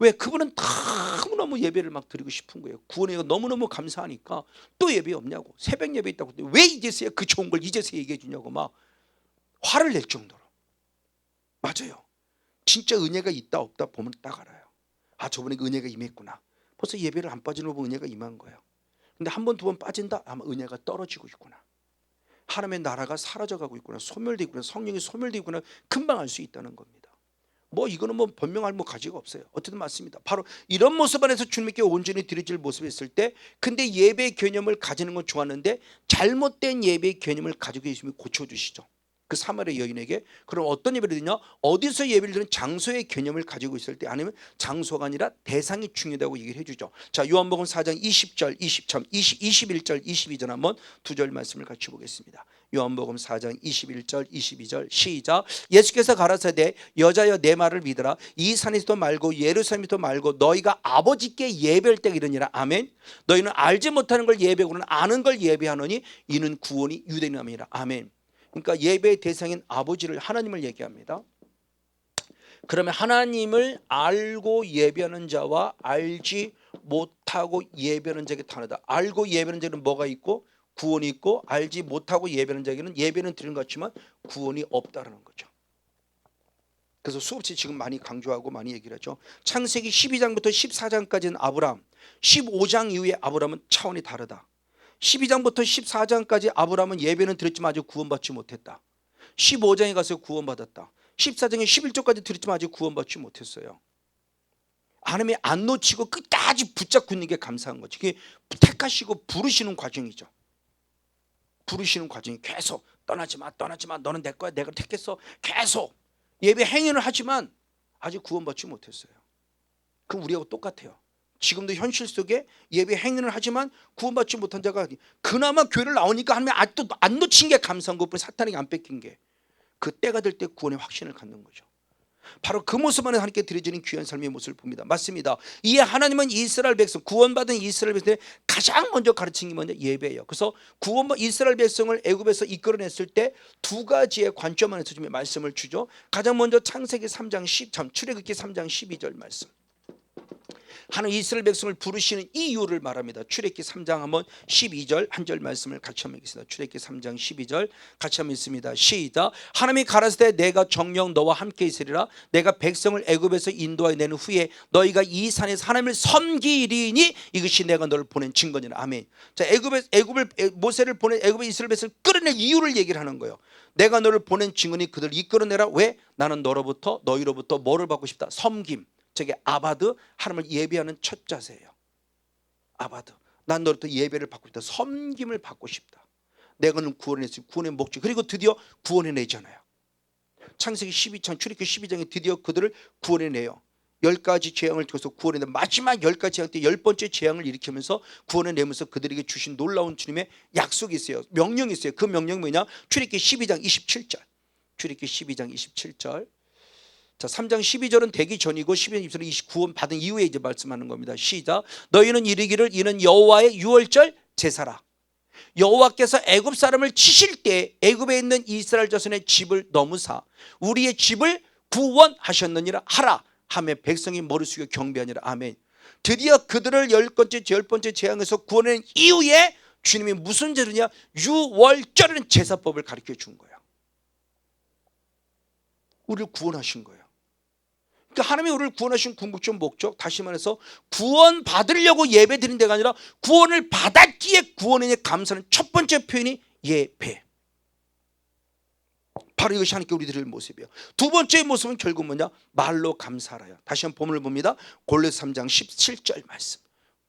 왜? 그분은 너무너무 예배를 막 드리고 싶은 거예요. 구원에 너무너무 감사하니까 또 예배 없냐고, 새벽 예배 있다고, 왜 이제서야 그 좋은 걸 이제서야 얘기해 주냐고 막 화를 낼 정도로. 맞아요. 진짜 은혜가 있다 없다 보면 딱 알아요. 아, 저번에 그 은혜가 임했구나. 벌써 예배를 안 빠지는 거 보면 은혜가 임한 거예요. 근데 한 번 두 번 빠진다? 아마 은혜가 떨어지고 있구나. 하나님의 나라가 사라져가고 있구나. 소멸되고 있구나. 성령이 소멸되고 있구나. 금방 알 수 있다는 겁니다. 뭐 이거는 뭐 변명할 뭐 가지가 없어요. 어쨌든 맞습니다. 바로 이런 모습 안에서 주님께 온전히 드려질 모습이 있을 때, 근데 예배 개념을 가지는 건 좋았는데 잘못된 예배 개념을 가지고 계시면 고쳐주시죠. 그 사마리아 여인에게. 그럼 어떤 예배를 드리냐? 어디서 예배를 드리는 장소의 개념을 가지고 있을 때, 아니면 장소가 아니라 대상이 중요하다고 얘기를 해주죠. 자, 요한복음 4장 20절, 21절, 22절 한번 두 절 말씀을 같이 보겠습니다. 요한복음 4장 21절, 22절 시작. 예수께서 가라사대 여자여 내 말을 믿으라. 이 산에서도 말고 예루살렘에서도 말고 너희가 아버지께 예배할 때가 이르니라. 아멘. 너희는 알지 못하는 걸 예배하고는 아는 걸 예배하노니 이는 구원이 유대인함이라. 아멘. 그러니까 예배의 대상인 아버지를, 하나님을 얘기합니다. 그러면 하나님을 알고 예배하는 자와 알지 못하고 예배하는 자에게 다르다. 알고 예배하는 자는 뭐가 있고 구원이 있고, 알지 못하고 예배하는 자에게는 예배는 드리는 것 같지만 구원이 없다는 거죠. 그래서 수없이 지금 많이 강조하고 많이 얘기를 하죠. 창세기 12장부터 14장까지는 아브라함, 15장 이후에 아브라함은 차원이 다르다. 12장부터 14장까지 아브라함은 예배는 드렸지만 아직 구원받지 못했다. 15장에 가서 구원받았다. 14장에 11절까지 드렸지만 아직 구원받지 못했어요. 하나님이 안 놓치고 끝까지 붙잡고 있는 게 감사한 거죠. 그게 택하시고 부르시는 과정이죠. 부르시는 과정이 계속 떠나지 마, 너는 내 거야, 내가 택했어. 계속 예배 행위를 하지만 아직 구원받지 못했어요. 그럼 우리하고 똑같아요. 지금도 현실 속에 예배 행위를 하지만 구원받지 못한 자가 그나마 교회를 나오니까 하나님이 아직도 안 놓친 게 감사한 것뿐이, 사탄에게 안 뺏긴 게, 그 때가 될 때 구원의 확신을 갖는 거죠. 바로 그 모습 안에 하나님께 드려지는 귀한 삶의 모습을 봅니다. 맞습니다. 이에 하나님은 이스라엘 백성, 구원받은 이스라엘 백성에 가장 먼저 가르친 게 뭐냐? 예배예요. 그래서 구원받은 이스라엘 백성을 애굽에서 이끌어냈을 때 두 가지의 관점 안에서 좀 말씀을 주죠. 가장 먼저 창세기 3장 10절, 출애굽기 3장 12절 말씀. 하나님 이스라엘 백성을 부르시는 이유를 말합니다. 출애굽기 3장 한번 12절 한 절 말씀을 같이 한번 읽겠습니다. 출애굽기 3장 12절 같이 한번 읽습니다. 시작. 하나님이 가라사대 내가 정녕 너와 함께 있으리라. 내가 백성을 애굽에서 인도하여 내는 후에 너희가 이 산에서 하나님을 섬기리니 이것이 내가 너를 보낸 증거니라. 아멘. 자, 모세를 보낸 애굽의 이스라엘 백성을 끌어낼 이유를 얘기를 하는 거예요. 내가 너를 보낸 증거니 그들을 이끌어내라. 왜? 나는 너희로부터 뭐를 받고 싶다? 섬김. 저게 아바드, 하나님을 예배하는 첫 자세예요. 아바드, 난 너로부터 예배를 받고 싶다. 섬김을 받고 싶다. 내가 는 구원했으니 구원의 목적, 그리고 드디어 구원해내잖아요. 창세기 12장, 출애굽기 12장에 드디어 그들을 구원해내요. 10가지 재앙을 통해서 구원해내. 마지막 10가지 재앙 때 10번째 재앙을 일으키면서 구원해내면서 그들에게 주신 놀라운 주님의 약속이 있어요. 명령이 있어요. 그 명령이 뭐냐? 출애굽기 12장 27절. 출애굽기 12장 27절. 자, 3장 12절은 되기 전이고 12장 20절은 구원 받은 이후에 이제 말씀하는 겁니다. 시작. 너희는 이르기를 이는 여호와의 유월절 제사라. 여호와께서 애굽 사람을 치실 때 애굽에 있는 이스라엘 자손의 집을 넘으사 우리의 집을 구원하셨느니라 하라 하며 백성이 머리 숙여 경배하니라. 아멘. 드디어 그들을 열 번째 재앙에서 구원한 이후에 주님이 무슨 제도냐? 유월절이라는 제사법을 가르쳐 준 거예요. 우리를 구원하신 거예요. 그러니까 하나님이 우리를 구원하신 궁극적 목적, 다시 말해서 구원 받으려고 예배 드린 데가 아니라 구원을 받았기에 구원에 감사하는 첫 번째 표현이 예배. 바로 이것이 하나님께 우리 드릴 모습이에요. 두 번째 모습은 결국 뭐냐? 말로 감사하라요. 다시 한번 본문을 봅니다. 골로새 3장 17절 말씀.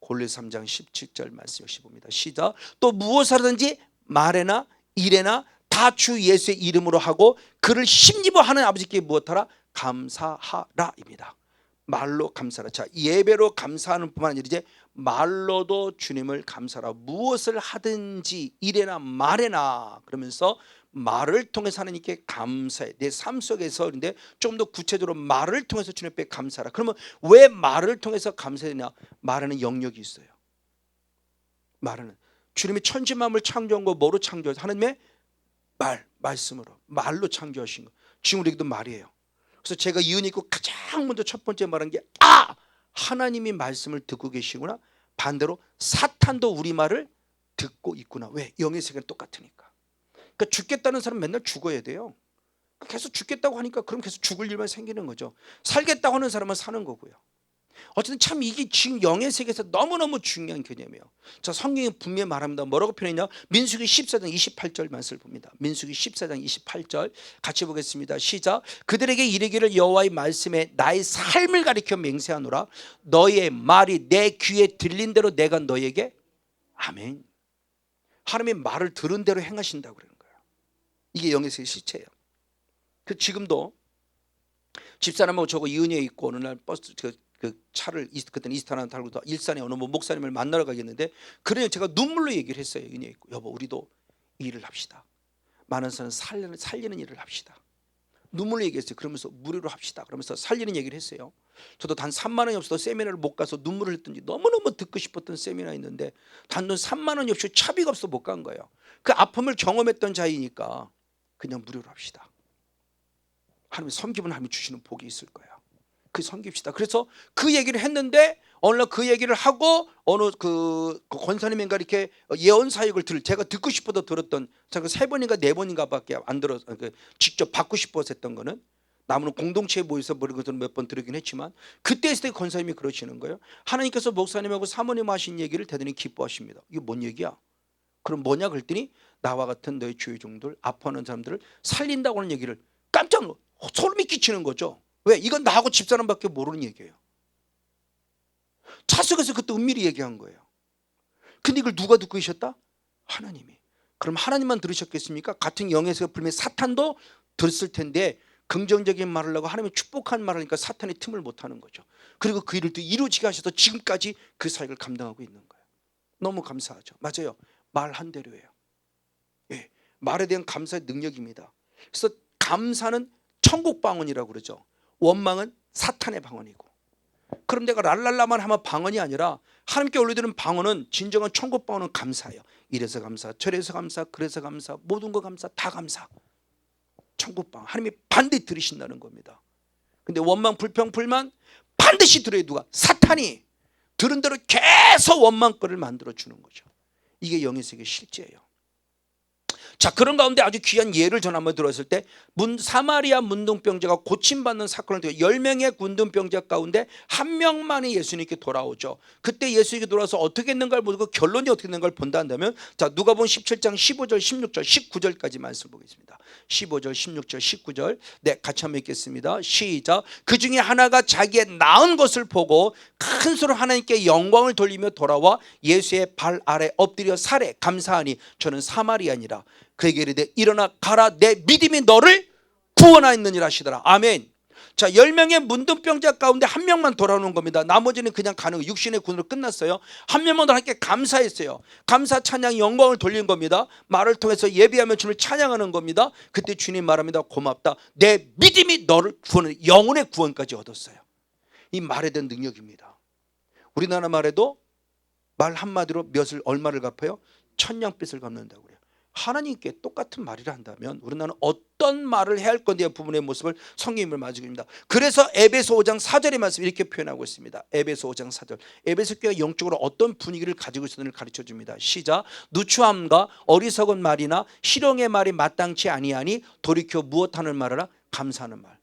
골로새 3장 17절 말씀 역시 봅니다. 시작. 또 무엇을 하든지 말에나 일에나 다 주 예수의 이름으로 하고 그를 힘입어 하는 아버지께 무엇하라? 감사하라입니다. 말로 감사하라. 자, 예배로 감사하는 뿐만 아니라 이제 말로도 주님을 감사하라. 무엇을 하든지 일에나 말에나, 그러면서 말을 통해서 하나님께 감사해. 내 삶 속에서. 그런데 좀 더 구체적으로 말을 통해서 주님께 감사하라. 그러면 왜 말을 통해서 감사해야 되냐? 말하는 영역이 있어요. 말하는 주님이 천지 만물을 창조한 거 뭐로 창조하죠? 하나님의 말씀으로, 말로 창조하신 거. 지금 우리에게도 말이에요. 그래서 제가 이은혜 있고 가장 먼저 첫 번째 말한 게 하나님이 말씀을 듣고 계시구나. 반대로 사탄도 우리 말을 듣고 있구나. 왜? 영의 세계는 똑같으니까. 그러니까 죽겠다는 사람은 맨날 죽어야 돼요. 계속 죽겠다고 하니까 그럼 계속 죽을 일만 생기는 거죠. 살겠다고 하는 사람은 사는 거고요. 어쨌든 참 이게 지금 영의 세계에서 너무너무 중요한 개념이에요. 자, 성경이 분명히 말합니다. 뭐라고 표현했냐? 민수기 14장 28절 말씀을 봅니다. 민수기 14장 28절 같이 보겠습니다. 시작. 그들에게 이르기를 여호와의 말씀에 나의 삶을 가리켜 맹세하노라. 너의 말이 내 귀에 들린 대로 내가 너에게 아멘. 하나님의 말을 들은 대로 행하신다고 그러는 거예요. 이게 영의 세계 실체예요. 그 지금도 집사람하고 저거 이은혜에 있고 어느 날 버스 그 차를 그때는 이스타나 타고 일산에 어느 목사님을 만나러 가겠는데 그래요. 제가 눈물로 얘기를 했어요. 은혜 있고 여보 우리도 이 일을 합시다. 많은 사람은 살리는 일을 합시다. 눈물로 얘기했어요. 그러면서 무료로 합시다. 그러면서 살리는 얘기를 했어요. 저도 단 3만 원이 없어도 세미나를 못 가서 눈물을 흘렸든지 너무너무 듣고 싶었던 세미나 있는데 단돈 3만 원이 없이 차비가 없어 못 간 거예요. 그 아픔을 경험했던 자이니까 그냥 무료로 합시다. 하나님 섬기면 하나님이 주시는 복이 있을 거예요. 그 섬깁시다. 그래서 그 얘기를 했는데 어느 날 그 얘기를 하고 어느 그 권사님인가 이렇게 예언 사역을 제가 듣고 싶어도 들었던 제가 3번인가 4번인가밖에 안 들어 직접 받고 싶어서 했던 거는 남은 공동체에 모여서 모르는 것들은 몇 번 들었긴 했지만 그때 했을 때 권사님이 그러시는 거예요. 하나님께서 목사님하고 사모님 하신 얘기를 대단히 기뻐하십니다. 이게 뭔 얘기야? 그럼 뭐냐 그랬더니 나와 같은 너의 주의 종들 아파하는 사람들을 살린다고 하는 얘기를 깜짝 소름이 끼치는 거죠. 왜? 이건 나하고 집사람밖에 모르는 얘기예요. 차석에서 그때 은밀히 얘기한 거예요. 근데 이걸 누가 듣고 계셨다? 하나님이. 그럼 하나님만 들으셨겠습니까? 같은 영에서 불면 사탄도 들었을 텐데 긍정적인 말을 하고 하나님의 축복한 말을 하니까 사탄이 틈을 못하는 거죠. 그리고 그 일을 또 이루어지게 하셔서 지금까지 그 사역을 감당하고 있는 거예요. 너무 감사하죠. 맞아요. 말한 대로예요. 예, 말에 대한 감사의 능력입니다. 그래서 감사는 천국 방언이라고 그러죠. 원망은 사탄의 방언이고. 그럼 내가 랄랄라만 하면 방언이 아니라 하나님께 올려드리는 방언은 진정한 천국 방언은 감사예요. 이래서 감사, 저래서 감사, 그래서 감사, 모든 거 감사, 다 감사. 천국 방언 하나님이 반드시 들으신다는 겁니다. 근데 원망, 불평, 불만 반드시 들어야 누가? 사탄이 들은 대로 계속 원망거리를 만들어주는 거죠. 이게 영의 세계 실제예요. 자, 그런 가운데 아주 귀한 예를 전 한번 들었을 때 사마리아 문둥병자가 고침받는 사건을 통해 10명의 문둥병자 가운데 한 명만이 예수님께 돌아오죠. 그때 예수님께 돌아와서 어떻게 했는가를 보고 결론이 어떻게 됐는가를 본다 한다면 자, 누가복음 17장 15절 16절 19절까지 말씀 보겠습니다. 15절 16절 19절 네, 같이 한번 읽겠습니다. 시작. 그 중에 하나가 자기의 나은 것을 보고 큰 소리로 하나님께 영광을 돌리며 돌아와 예수의 발 아래 엎드려 살에 감사하니 저는 사마리아니라. 그에게 이르되 일어나 가라 내 믿음이 너를 구원하였느니라 하시더라. 아멘. 자, 10명의 문둥병자 가운데 한 명만 돌아오는 겁니다. 나머지는 그냥 가는 육신의 군으로 끝났어요. 한 명만 하나님께 감사했어요. 감사 찬양 영광을 돌린 겁니다. 말을 통해서 예배하며 주님을 찬양하는 겁니다. 그때 주님 말합니다. 고맙다. 내 믿음이 너를 구원해. 영혼의 구원까지 얻었어요. 이 말에 대한 능력입니다. 우리나라 말에도 말 한마디로 몇을 얼마를 갚아요? 천냥빚을 갚는다고 그래요. 하나님께 똑같은 말이라 한다면 우리나라는 어떤 말을 해야 할 건데의 부분의 모습을 성경님을 맞이고 있습니다. 그래서 에베소 5장 4절의 말씀 이렇게 표현하고 있습니다. 에베소 5장 4절. 에베소 교회가 영적으로 어떤 분위기를 가지고 있었는지를 가르쳐 줍니다. 시작. 누추함과 어리석은 말이나 실용의 말이 마땅치 아니하니 돌이켜 무엇하는 말하라? 감사하는 말.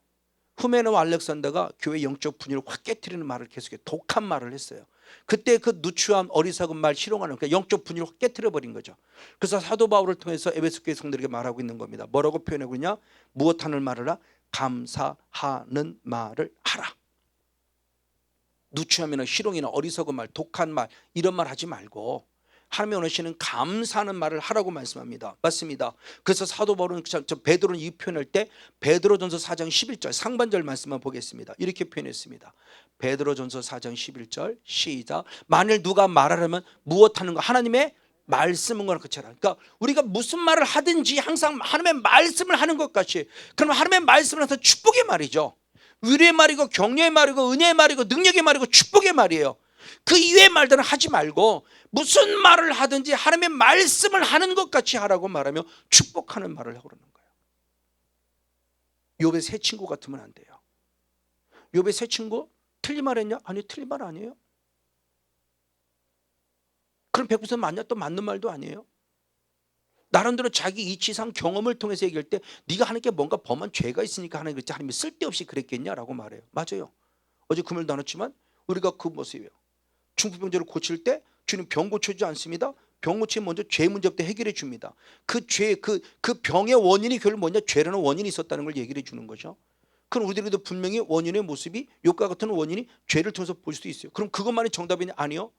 후메노와 알렉산더가 교회 영적 분위기를 확 깨트리는 말을 계속해 독한 말을 했어요. 그때 그 누추함, 어리석은 말, 실용하는 그러니까 영적 분위기를 확 깨트려 버린 거죠. 그래서 사도 바울을 통해서 에베소 교회 성도들에게 말하고 있는 겁니다. 뭐라고 표현하고 있냐? 무엇하는 말을 하라? 감사하는 말을 하라. 누추함이나 실용이나 어리석은 말, 독한 말 이런 말 하지 말고 하나님의 원하시는 감사하는 말을 하라고 말씀합니다. 맞습니다. 그래서 사도 바울은 베드로는 이 표현할 때 베드로전서 4장 11절 상반절 말씀만 보겠습니다. 이렇게 표현했습니다. 베드로전서 4장 11절 시작. 만일 누가 말하려면 무엇하는 거? 하나님의 말씀은 거나 그처럼. 그러니까 우리가 무슨 말을 하든지 항상 하나님의 말씀을 하는 것 같이. 그러면 하나님의 말씀을 해서 축복의 말이죠. 위로의 말이고 격려의 말이고 은혜의 말이고 능력의 말이고 축복의 말이에요. 그 이외의 말들은 하지 말고 무슨 말을 하든지 하나님의 말씀을 하는 것 같이 하라고 말하며 축복하는 말을 하고 그러는 거예요. 욥의 새 친구 같으면 안 돼요. 욥의 새 친구 틀린 말 했냐? 아니, 틀린 말 아니에요. 그럼 100% 맞냐? 또 맞는 말도 아니에요. 나름대로 자기 이치상 경험을 통해서 얘기할 때 네가 하나님께 뭔가 범한 죄가 있으니까 하나님 그랬지, 하나님이 쓸데없이 그랬겠냐라고 말해요. 맞아요. 어제 금요일 나눴지만 우리가 그 모습이에요. 중풍병자를 고칠 때 주님 병 고쳐주지 않습니다. 병 고치면 먼저 죄 문제부터 해결해 줍니다. 그 죄, 그 병의 원인이 결국 뭐냐? 죄라는 원인이 있었다는 걸 얘기를 해주는 거죠. 그럼 우리들도 분명히 원인의 모습이 욥과 같은 원인이 죄를 통해서 볼 수 있어요. 그럼 그것만이 정답이냐? 아니요.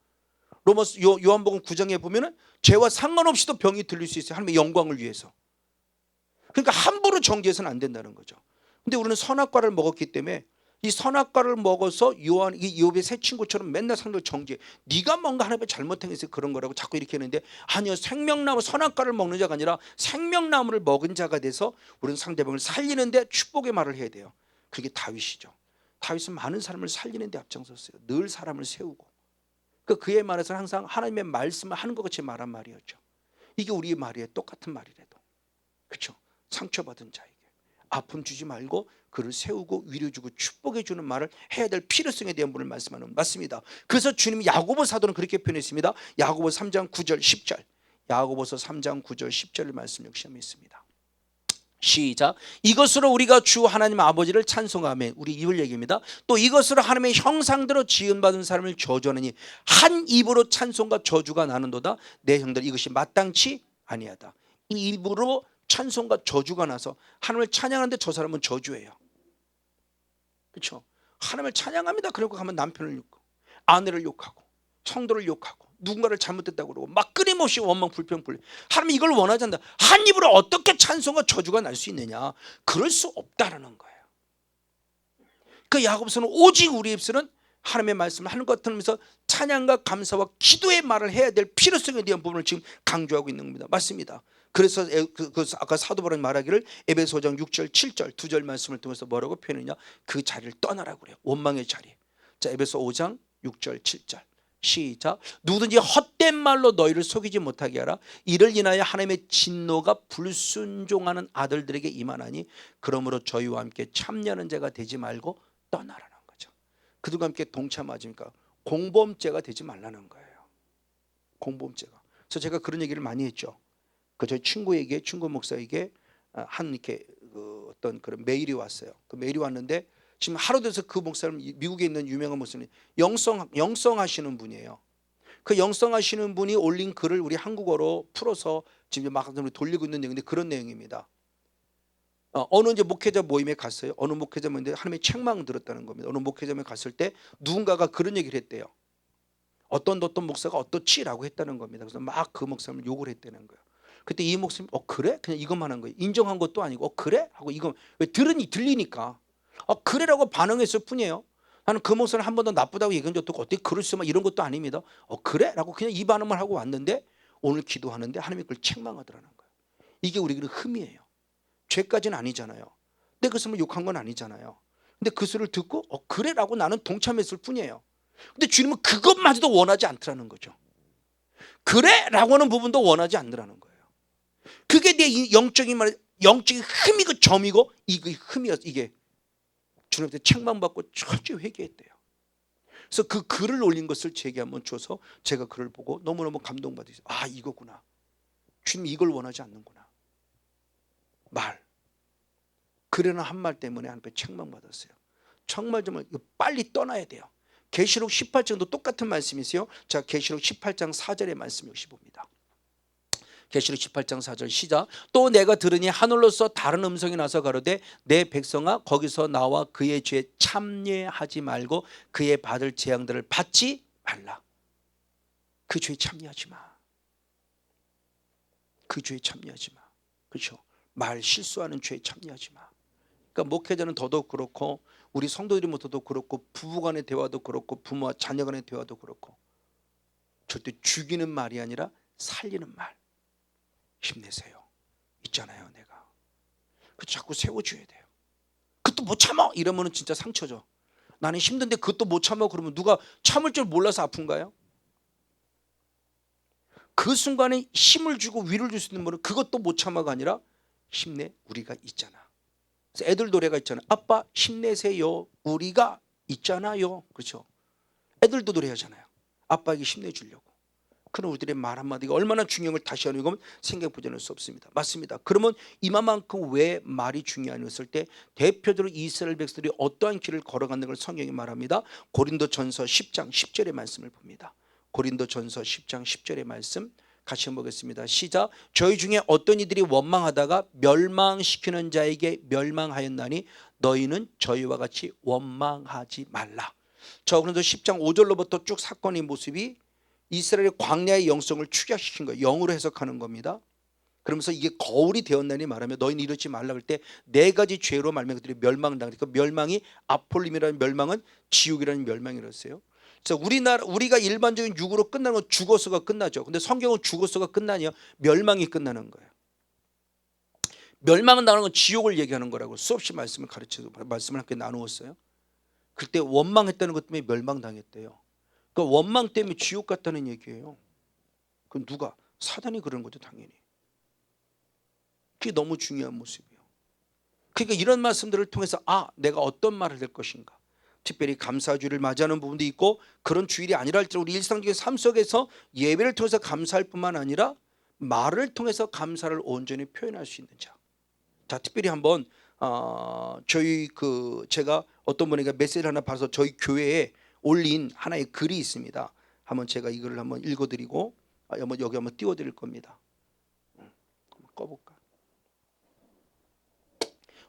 로마서 요한복음 9장에 보면은 죄와 상관없이도 병이 들릴 수 있어요. 하나님의 영광을 위해서. 그러니까 함부로 정죄해서는 안 된다는 거죠. 근데 우리는 선악과를 먹었기 때문에 이 선악과를 먹어서 이 욥의 새 친구처럼 맨날 상대를 정죄. 네가 뭔가 하나님의 잘못행해서 그런 거라고 자꾸 이렇게 했는데, 아니요, 생명나무 선악과를 먹는 자가 아니라 생명나무를 먹은 자가 돼서 우리는 상대방을 살리는데 축복의 말을 해야 돼요. 그게 다윗이죠. 다윗은 많은 사람을 살리는 데 앞장섰어요. 늘 사람을 세우고. 그의 말에서는 항상 하나님의 말씀을 하는 것 같이 말한 말이었죠. 이게 우리의 말이에요. 똑같은 말이라도. 그렇죠? 상처받은 자에게 아픔 주지 말고 그를 세우고 위로 주고 축복해 주는 말을 해야 될 필요성에 대한 분을 말씀하는 맞습니다. 그래서 주님이 야고보 사도는 그렇게 표현했습니다. 야고보 3장 9절 10절. 야고보서 3장 9절 10절을 말씀 역시 있습니다. 시작. 이것으로 우리가 주 하나님 아버지를 찬송하며, 우리 입을 얘기입니다. 또 이것으로 하나님의 형상대로 지음받은 사람을 저주하느니 한 입으로 찬송과 저주가 나는도다. 내 형들, 이것이 마땅치 아니하다. 이 입으로 찬송과 저주가 나서 하나님을 찬양하는데 저 사람은 저주예요. 그렇죠? 하나님을 찬양합니다. 그러고 가면 남편을 욕하고 아내를 욕하고 성도를 욕하고 누군가를 잘못했다고 그러고 막 끊임없이 원망 불평 불평. 하나님 이걸 원하지 않는다. 한 입으로 어떻게 찬송과 저주가 날 수 있느냐? 그럴 수 없다라는 거예요. 그 야고보서는 오직 우리 입술은 하나님의 말씀을 하는 것 같으면서 찬양과 감사와 기도의 말을 해야 될 필요성에 대한 부분을 지금 강조하고 있는 겁니다. 맞습니다. 그래서 아까 사도 바울이 말하기를 에베소 5장 6절 7절 두 절 말씀을 통해서 뭐라고 표현했냐? 그 자리를 떠나라고 그래요. 원망의 자리. 자, 에베소 5장 6절 7절 시작. 누구든지 헛된 말로 너희를 속이지 못하게 하라. 이를 인하여 하나님의 진노가 불순종하는 아들들에게 임하나니 그러므로 저희와 함께 참여하는 자가 되지 말고 떠나라는 거죠. 그들과 함께 동참하니까 공범죄가 되지 말라는 거예요. 공범죄가. 그래서 제가 그런 얘기를 많이 했죠. 저희 친구에게, 친구 목사에게 한 이렇게 어떤 그런 메일이 왔어요. 그 메일이 왔는데 지금 하루 돼서 그 목사님, 미국에 있는 유명한 목사님, 영성하시는 분이에요. 그 영성하시는 분이 올린 글을 우리 한국어로 풀어서 지금 막 돌리고 있는 내용인데 그런 내용입니다. 어느 이제 목회자 모임에 갔어요. 어느 목회자 모임인데 하나님의 책망을 들었다는 겁니다. 어느 목회자 모임에 갔을 때 누군가가 그런 얘기를 했대요. 어떤 목사가 어떻지라고 했다는 겁니다. 그래서 막 그 목사님을 욕을 했다는 거예요. 그때 이 목사님 그래? 그냥 이것만 한 거예요. 인정한 것도 아니고 그래? 하고 이거 왜 들리니까 그래라고 반응했을 뿐이에요. 나는 그 목사는 한 번도 나쁘다고 얘기한 적도 없고 어떻게 그럴 수만 이런 것도 아닙니다. 그래? 라고 그냥 이 반응을 하고 왔는데 오늘 기도하는데 하나님이 그걸 책망하더라는 거예요. 이게 우리에게는 흠이에요. 죄까지는 아니잖아요. 근데 그 사람을 욕한 건 아니잖아요. 근데 그 소리를 듣고 그래? 라고 나는 동참했을 뿐이에요. 근데 주님은 그것마저도 원하지 않더라는 거죠. 그래? 라고 하는 부분도 원하지 않더라는 거예요. 그게 내 영적인 흠이 그 점이고 이게 흠이었어. 이게 주님한테 책망받고 철저히 회개했대요. 그래서 그 글을 올린 것을 제게 한번 줘서 제가 글을 보고 너무너무 감동받았어요. 이거구나. 주님이 이걸 원하지 않는구나. 그래는 한 말 때문에 하나님께 책망받았어요. 정말 빨리 떠나야 돼요. 계시록 18장도 똑같은 말씀이세요. 자, 계시록 18장 4절의 말씀 역시 봅니다. 계시록 18장 4절 시작. 또 내가 들으니 하늘로서 다른 음성이 나서 가로되 내 백성아 거기서 나와 그의 죄에 참여하지 말고 그의 받을 재앙들을 받지 말라. 그 죄에 참여하지 마. 그 죄에 참여하지 마. 그렇죠? 말 실수하는 죄에 참여하지 마. 그러니까 목회자는 더더욱 그렇고 우리 성도들이 더더욱 그렇고 부부간의 대화도 그렇고 부모와 자녀간의 대화도 그렇고 절대 죽이는 말이 아니라 살리는 말. 힘내세요. 있잖아요, 내가. 그 자꾸 세워줘야 돼요. 그것도 못 참아 이러면은 진짜 상처죠. 나는 힘든데 그것도 못 참아. 그러면 누가 참을 줄 몰라서 아픈가요? 그 순간에 힘을 주고 위를 줄 수 있는 분은 그것도 못 참아가 아니라 힘내, 우리가 있잖아. 그래서 애들 노래가 있잖아요. 아빠 힘내세요, 우리가 있잖아요. 그렇죠? 애들도 노래하잖아요. 아빠에게 힘내주려고. 그런 우리들의 말 한마디가 얼마나 중요한 걸 다시 하는 건 생각보지 않을 수 없습니다. 맞습니다. 그러면 이만큼 왜 말이 중요하냐고 때 대표적으로 이스라엘 백성들이 어떠한 길을 걸어가는 걸 성경이 말합니다. 고린도전서 10장 10절의 말씀을 봅니다. 고린도전서 10장 10절의 말씀 같이 보겠습니다. 시작. 저희 중에 어떤 이들이 원망하다가 멸망시키는 자에게 멸망하였나니 너희는 저희와 같이 원망하지 말라. 저 그런데 10장 5절로부터 쭉 사건의 모습이 이스라엘의 광야의 영성을 축약시킨 거예요. 영으로 해석하는 겁니다. 그러면서 이게 거울이 되었나니 말하며 너희는 이러지 말라 그럴 때 네 가지 죄로 말하면 그들이 멸망당하니까 멸망이 아폴림이라는 멸망은 지옥이라는 멸망이었어요. 그래서 우리가 일반적인 육으로 끝나는 건 죽어서가 끝나죠. 근데 성경은 죽어서가 끝나냐 멸망이 끝나는 거예요. 멸망은 나는 건 지옥을 얘기하는 거라고 수없이 말씀을 함께 나누었어요. 그때 원망했다는 것 때문에 멸망당했대요. 그러니까 원망 때문에 지옥 갔다는 얘기예요. 그럼 누가? 사단이 그런 거죠, 당연히. 그게 너무 중요한 모습이에요. 그러니까 이런 말씀들을 통해서 내가 어떤 말을 할 것인가. 특별히 감사주일을 맞이하는 부분도 있고 그런 주일이 아니라 할지라도 우리 일상적인 삶 속에서 예배를 통해서 감사할 뿐만 아니라 말을 통해서 감사를 온전히 표현할 수 있는 자. 자, 특별히 한번 제가 어떤 분에게 메시지를 하나 받아서 저희 교회에 올린 하나의 글이 있습니다. 한번 제가 이 글을 한번 읽어드리고 여기 한번 띄워드릴 겁니다. 한번 꺼볼까?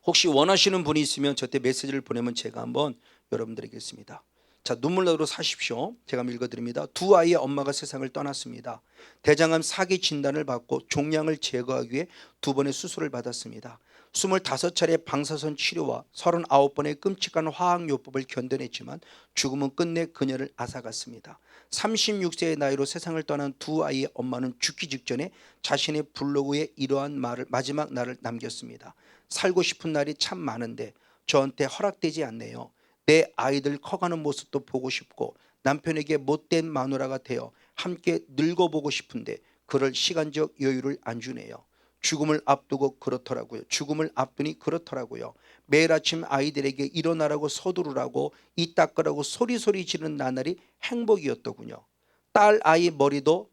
혹시 원하시는 분이 있으면 저때 메시지를 보내면 제가 한번 여러분들에게 있습니다. 자, 눈물로 사십시오. 제가 한번 읽어드립니다. 두 아이의 엄마가 세상을 떠났습니다. 대장암 4기 진단을 받고 종양을 제거하기 위해 2번의 수술을 받았습니다. 25차례 방사선 치료와 39번의 끔찍한 화학요법을 견뎌냈지만 죽음은 끝내 그녀를 앗아갔습니다. 36세의 나이로 세상을 떠난 두 아이의 엄마는 죽기 직전에 자신의 블로그에 이러한 말을 마지막 날을 남겼습니다. 살고 싶은 날이 참 많은데 저한테 허락되지 않네요. 내 아이들 커가는 모습도 보고 싶고 남편에게 못된 마누라가 되어 함께 늙어보고 싶은데 그럴 시간적 여유를 안 주네요. 죽음을 앞두고 그렇더라고요. 죽음을 앞두니 그렇더라고요. 매일 아침 아이들에게 일어나라고 서두르라고 이 닦으라고 소리소리 지르는 나날이 행복이었더군요. 딸 아이 머리도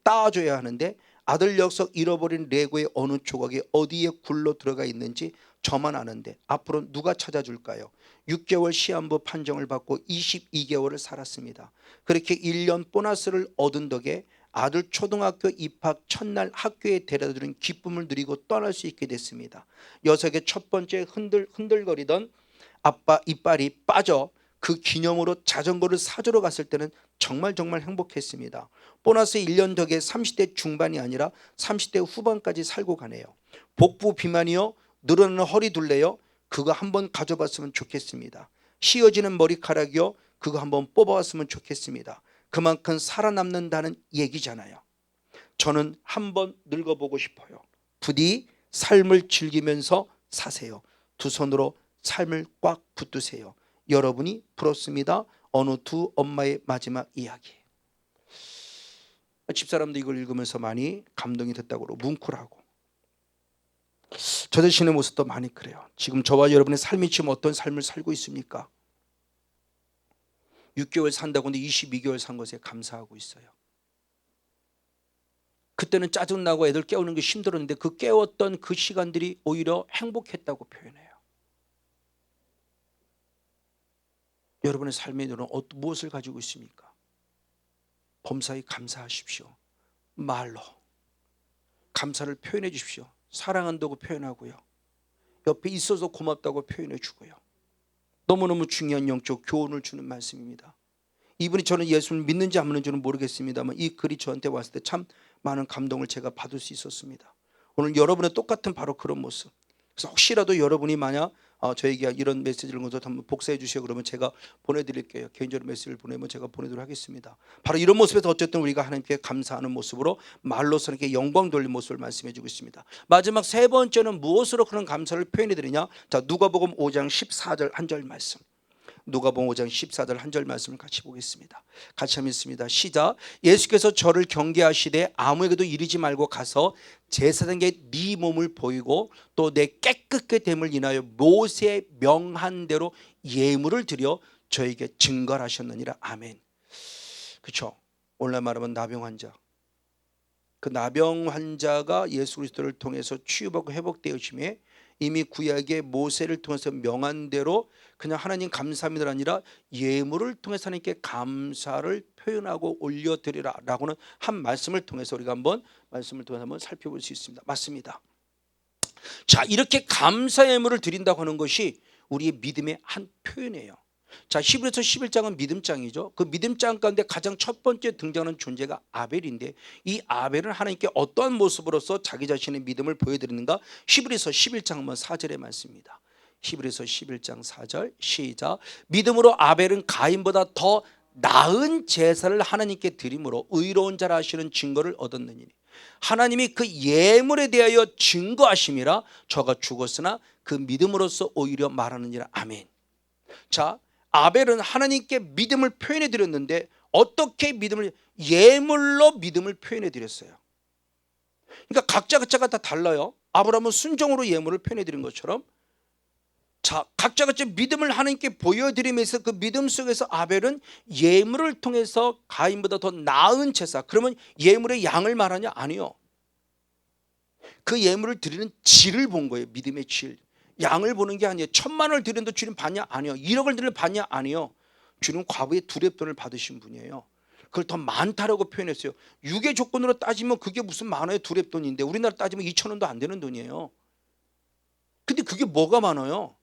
따줘야 하는데 아들 녀석 잃어버린 레고의 어느 조각이 어디에 굴러 들어가 있는지 저만 아는데 앞으로 누가 찾아줄까요? 6개월 시한부 판정을 받고 22개월을 살았습니다. 그렇게 1년 보너스를 얻은 덕에 아들 초등학교 입학 첫날 학교에 데려다주는 기쁨을 누리고 떠날 수 있게 됐습니다. 녀석의 첫 번째 흔들거리던 아빠 이빨이 빠져 그 기념으로 자전거를 사주러 갔을 때는 정말 행복했습니다. 보너스 1년 덕에 30대 중반이 아니라 30대 후반까지 살고 가네요. 복부 비만이요, 늘어나는 허리둘레요, 그거 한번 가져봤으면 좋겠습니다. 휘어지는 머리카락이요, 그거 한번 뽑아왔으면 좋겠습니다. 그만큼 살아남는다는 얘기잖아요. 저는 한번 늙어보고 싶어요. 부디 삶을 즐기면서 사세요. 두 손으로 삶을 꽉 붙드세요. 여러분이 부럽습니다. 어느 두 엄마의 마지막 이야기. 집사람도 이걸 읽으면서 많이 감동이 됐다고 뭉클하고, 저 자신의 모습도 많이 그래요. 지금 저와 여러분의 삶이 지금 어떤 삶을 살고 있습니까? 6개월 산다고 하는데 22개월 산 것에 감사하고 있어요. 그때는 짜증나고 애들 깨우는 게 힘들었는데 그 깨웠던 그 시간들이 오히려 행복했다고 표현해요. 여러분의 삶의 눈은 무엇을 가지고 있습니까? 범사에 감사하십시오. 말로 감사를 표현해 주십시오. 사랑한다고 표현하고요, 옆에 있어서 고맙다고 표현해 주고요. 너무너무 중요한 영적 교훈을 주는 말씀입니다. 이분이 저는 예수를 믿는지 안 믿는지는 모르겠습니다만 이 글이 저한테 왔을 때 참 많은 감동을 제가 받을 수 있었습니다. 오늘 여러분의 똑같은 바로 그런 모습. 그래서 혹시라도 여러분이 만약 저에게 이런 메시지를 한번 복사해 주시오 그러면 제가 보내드릴게요. 개인적으로 메시지를 보내면 제가 보내도록 하겠습니다. 바로 이런 모습에서 어쨌든 우리가 하나님께 감사하는 모습으로 말로서 이렇게 영광 돌린 모습을 말씀해 주고 있습니다. 마지막 세 번째는 무엇으로 그런 감사를 표현해 드리냐? 자, 누가복음 5장 14절 한 절 말씀. 누가복음 5장 14절 한 절 말씀을 같이 보겠습니다. 같이 한번 읽습니다. 시작. 예수께서 저를 경계하시되 아무에게도 이르지 말고 가서 제사장에게 네 몸을 보이고 또 내 깨끗게 됨을 인하여 모세의 명한 대로 예물을 드려 저에게 증거를 하셨느니라. 아멘. 그렇죠. 오늘날 말하면 나병 환자. 그 나병 환자가 예수 그리스도를 통해서 치유받고 회복되어짐에 이미 구약의 모세를 통해서 명한 대로 그냥 하나님 감사합니다가 아니라 예물을 통해서 하나님께 감사를 표현하고 올려드리라 라고는 한 말씀을 통해서 우리가 말씀을 통해서 한번 살펴볼 수 있습니다. 맞습니다. 자, 이렇게 감사 예물을 드린다고 하는 것이 우리의 믿음의 한 표현이에요. 자, 히브리서 11장은 믿음장이죠. 그 믿음장 가운데 가장 첫 번째 등장하는 존재가 아벨인데, 이 아벨은 하나님께 어떠한 모습으로서 자기 자신의 믿음을 보여드리는가? 히브리서 11장 한번 4절의 말씀입니다. 히브리서 11장 4절 시작. 믿음으로 아벨은 가인보다 더 나은 제사를 하나님께 드림으로 의로운 자라 하시는 증거를 얻었느니라. 하나님이 그 예물에 대하여 증거하심이라. 저가 죽었으나 그 믿음으로써 오히려 말하느니라. 아멘. 자, 아벨은 하나님께 믿음을 표현해 드렸는데 어떻게 믿음을? 예물로 믿음을 표현해 드렸어요. 그러니까 각자가 다 달라요. 아브라함은 순종으로 예물을 표현해 드린 것처럼, 자, 각자가 믿음을 하나님께 보여드리면서 그 믿음 속에서 아벨은 예물을 통해서 가인보다 더 나은 제사. 그러면 예물의 양을 말하냐? 아니요. 그 예물을 드리는 질을 본 거예요. 믿음의 질. 양을 보는 게 아니에요. 1000만원을 드렸는데 주님 받냐? 아니요. 1억을 드리면 받냐? 아니요. 주님 과부의 두렵돈을 받으신 분이에요. 그걸 더 많다라고 표현했어요. 육의 조건으로 따지면 그게 무슨 만원의 두렵돈인데 우리나라 따지면 2,000원도 안 되는 돈이에요. 근데 그게 뭐가 많아요?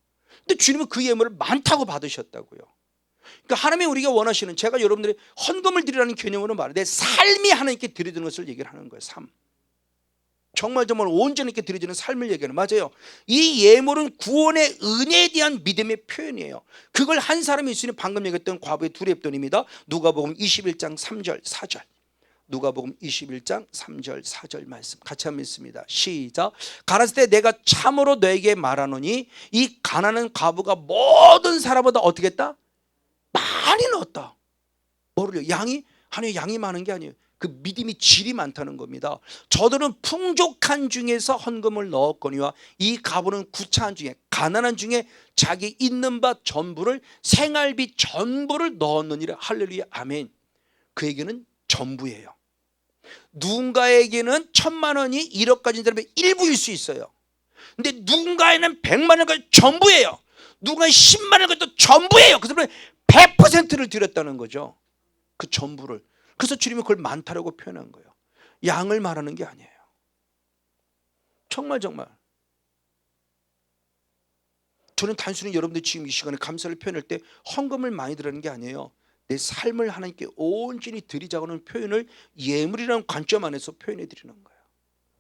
근데 주님은 그 예물을 많다고 받으셨다고요. 그러니까 하나님이 우리가 원하시는, 제가 여러분들이 헌금을 드리라는 개념으로 말해 내 삶이 하나님께 드리는 것을 얘기를 하는 거예요. 삶. 정말 온전히 있게 드려지는 삶을 얘기하는, 맞아요. 이 예물은 구원의 은혜에 대한 믿음의 표현이에요. 그걸 한 사람이 있으니 방금 얘기했던 과부의 두렵돈입니다. 누가복음 21장 3절 4절. 누가복음 21장 3절 4절 말씀 같이 한번 읽습니다. 시작. 가라사대 때 내가 참으로 너에게 말하노니 이 가난한 과부가 모든 사람보다 어떻게 했다? 많이 넣었다. 뭐를요? 양이? 하나님 양이 많은 게 아니에요. 그 믿음이 질이 많다는 겁니다. 저들은 풍족한 중에서 헌금을 넣었거니와 이 과부는 구차한 중에, 가난한 중에 자기 있는 바 전부를, 생활비 전부를 넣었느니라. 할렐루야. 아멘. 그에게는 전부예요. 누군가에게는 1000만원이 1억 가진 사람의 일부일 수 있어요. 근데 누군가에는 100만원까지 전부예요. 누군가는 10만원까지도 전부예요. 그 사람은 100%를 드렸다는 거죠. 그 전부를. 그래서 주님이 그걸 많다라고 표현한 거예요. 양을 말하는 게 아니에요. 정말 저는 단순히 여러분들 지금 이 시간에 감사를 표현할 때 헌금을 많이 드리는 게 아니에요. 내 삶을 하나님께 온전히 드리자고 하는 표현을 예물이라는 관점 안에서 표현해 드리는 거예요.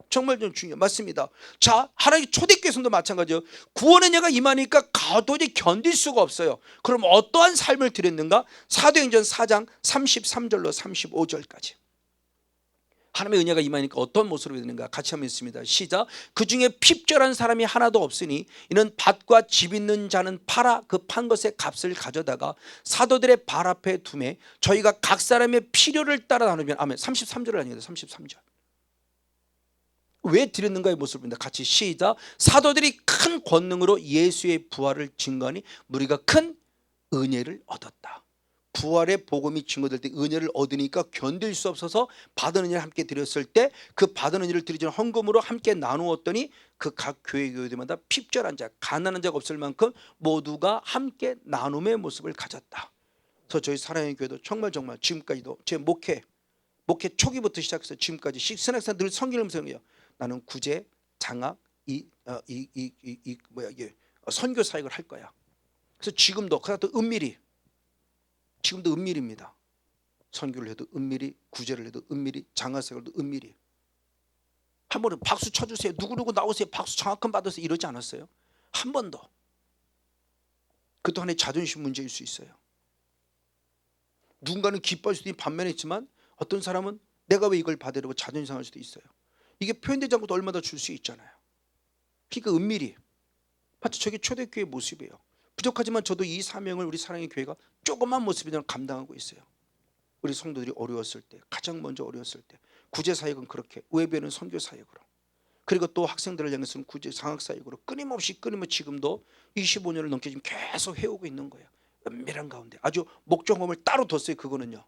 정말 좀 중요해요. 맞습니다. 자, 하나님 초대교회에서도 마찬가지예요. 구원의 예가 임하니까 도저히 견딜 수가 없어요. 그럼 어떠한 삶을 드렸는가? 사도행전 4장 33절로 35절까지. 하나님의 은혜가 임하니까 어떤 모습으로 되는가? 같이 한번 읽습니다. 시작. 그 중에 핍절한 사람이 하나도 없으니 이는 밭과 집 있는 자는 팔아 그 판 것의 값을 가져다가 사도들의 발 앞에 두매 저희가 각 사람의 필요를 따라 나누면, 아멘. 33절을 아니에요. 33절. 왜 드렸는가의 모습을 봅니다. 같이 시작. 사도들이 큰 권능으로 예수의 부활을 증거하니 우리가 큰 은혜를 얻었다. 부활의 복음이 증거될 때 은혜를 얻으니까 견딜 수 없어서 받은 은혜를 함께 드렸을 때 그 받은 은혜를 드리는 헌금으로 함께 나누었더니 그 각 교회들마다 핍절한 자, 가난한 자가 없을 만큼 모두가 함께 나눔의 모습을 가졌다. 그래서 저희 사랑의 교회도 정말 지금까지도 제 목회 초기부터 시작해서 지금까지 신학생 늘 성경을 묵상해요. 나는 구제, 장학, 선교 사역을 할 거야. 그래서 지금도 그것도 은밀입니다. 선교를 해도 은밀히, 구제를 해도 은밀히, 장학 사역을 해도 은밀히. 한 번은 박수 쳐주세요. 누구누구 나오세요. 박수 장학금 받으세요. 이러지 않았어요. 한 번도. 그것도 하나의 자존심 문제일 수 있어요. 누군가는 기뻐할 수도 있는 반면에 있지만 어떤 사람은 내가 왜 이걸 받으려고 자존심 상할 수도 있어요. 이게 표현되지 않고도 얼마나 줄 수 있잖아요. 그러니까 은밀히. 마치 저게 초대교회의 모습이에요. 부족하지만 저도 이 사명을 우리 사랑의 교회가 조그만 모습이지만 감당하고 있어요. 우리 성도들이 어려웠을 때, 가장 먼저 어려웠을 때 구제사역은 그렇게, 외배는 선교사역으로, 그리고 또 학생들을 향해서는 구제 장학사역으로 끊임없이 지금도 25년을 넘게 지금 계속 해오고 있는 거예요. 은밀한 가운데 아주 목적음을 따로 뒀어요. 그거는요,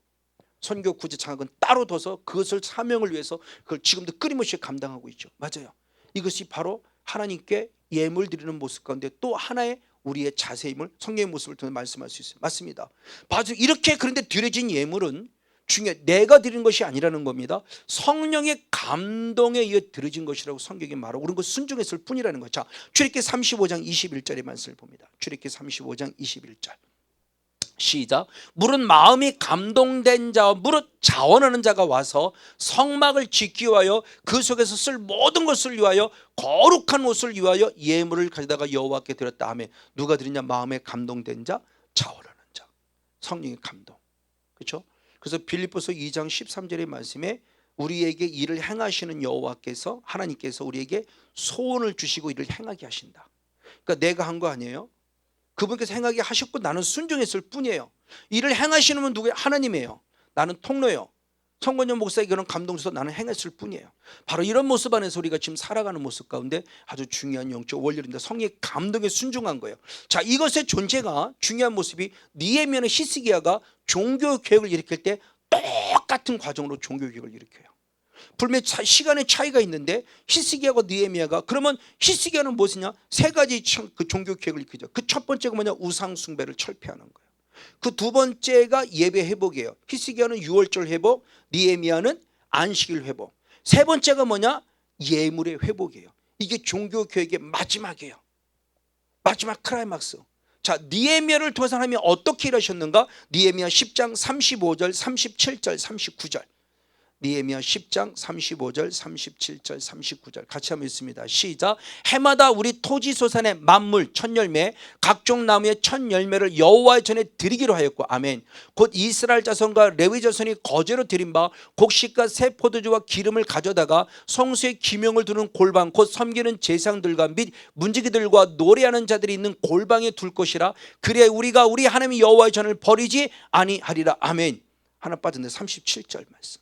선교 구제 장학은 따로 둬서 그것을 사명을 위해서 그걸 지금도 끊임없이 감당하고 있죠. 맞아요. 이것이 바로 하나님께 예물 드리는 모습 가운데 또 하나의 우리의 자세임을 성령의 모습을 통해 말씀할 수 있어요. 맞습니다. 바로 이렇게 그런데 드려진 예물은 내가 드리는 것이 아니라는 겁니다. 성령의 감동에 의해 드려진 것이라고 성경이 말하고 우리는 그 순종했을 뿐이라는 거죠. 자, 출애굽기 35장 21절의 말씀을 봅니다. 출애굽기 35장 21절 시작. 무릇 마음이 감동된 자와 무릇 자원하는 자가 와서 성막을 짓기 위하여 그 속에서 쓸 모든 것을 위하여 거룩한 옷을 위하여 예물을 가져다가 여호와께 드렸다 하며, 누가 드리냐? 마음에 감동된 자, 자원하는 자, 성령의 감동. 그렇죠? 그래서 빌립보서 2장 13절의 말씀에 우리에게 일을 행하시는 여호와께서, 하나님께서 우리에게 소원을 주시고 일을 행하게 하신다. 그러니까 내가 한 거 아니에요. 그분께서 행하게 하셨고 나는 순종했을 뿐이에요. 일을 행하시는 분 누구예요? 하나님이에요. 나는 통로예요. 성건영 목사에게 그런 감동 줘서 나는 행했을 뿐이에요. 바로 이런 모습 안에서 우리가 지금 살아가는 모습 가운데 아주 중요한 영적 원리인데 성령의 감동에 순종한 거예요. 자, 이것의 존재가 중요한 모습이 느헤미야는 히스기야가 종교 개혁을 일으킬 때 똑같은 과정으로 종교 개혁을 일으켜요. 분명히 시간의 차이가 있는데 히스기야와 느헤미야가, 그러면 히스기야는 무엇이냐? 세 가지 그 종교 개혁을 일으키죠. 그 첫 번째가 뭐냐? 우상 숭배를 철폐하는 거예요. 그 두 번째가 예배 회복이에요. 히스기야는 유월절 회복, 느헤미야는 안식일 회복. 세 번째가 뭐냐? 예물의 회복이에요. 이게 종교 개혁의 마지막이에요. 마지막 클라이막스. 자, 느헤미야를 통해서 하나님이 어떻게 일하셨는가? 느헤미야 10장 35절 37절 39절. 느헤미야 10장 35절 37절 39절 같이 한번 읽습니다. 시작. 해마다 우리 토지소산의 만물 첫 열매 각종 나무의 첫 열매를 여호와의 전에 드리기로 하였고, 아멘. 곧 이스라엘 자손과 레위 자손이 거제로 드린 바 곡식과 새 포도주와 기름을 가져다가 성수의 기명을 두는 골방 곧 섬기는 제상들과 및 문지기들과 노래하는 자들이 있는 골방에 둘 것이라. 그래 우리가 우리 하나님 여호와의 전을 버리지 아니하리라. 아멘. 하나 빠졌는데 37절 말씀.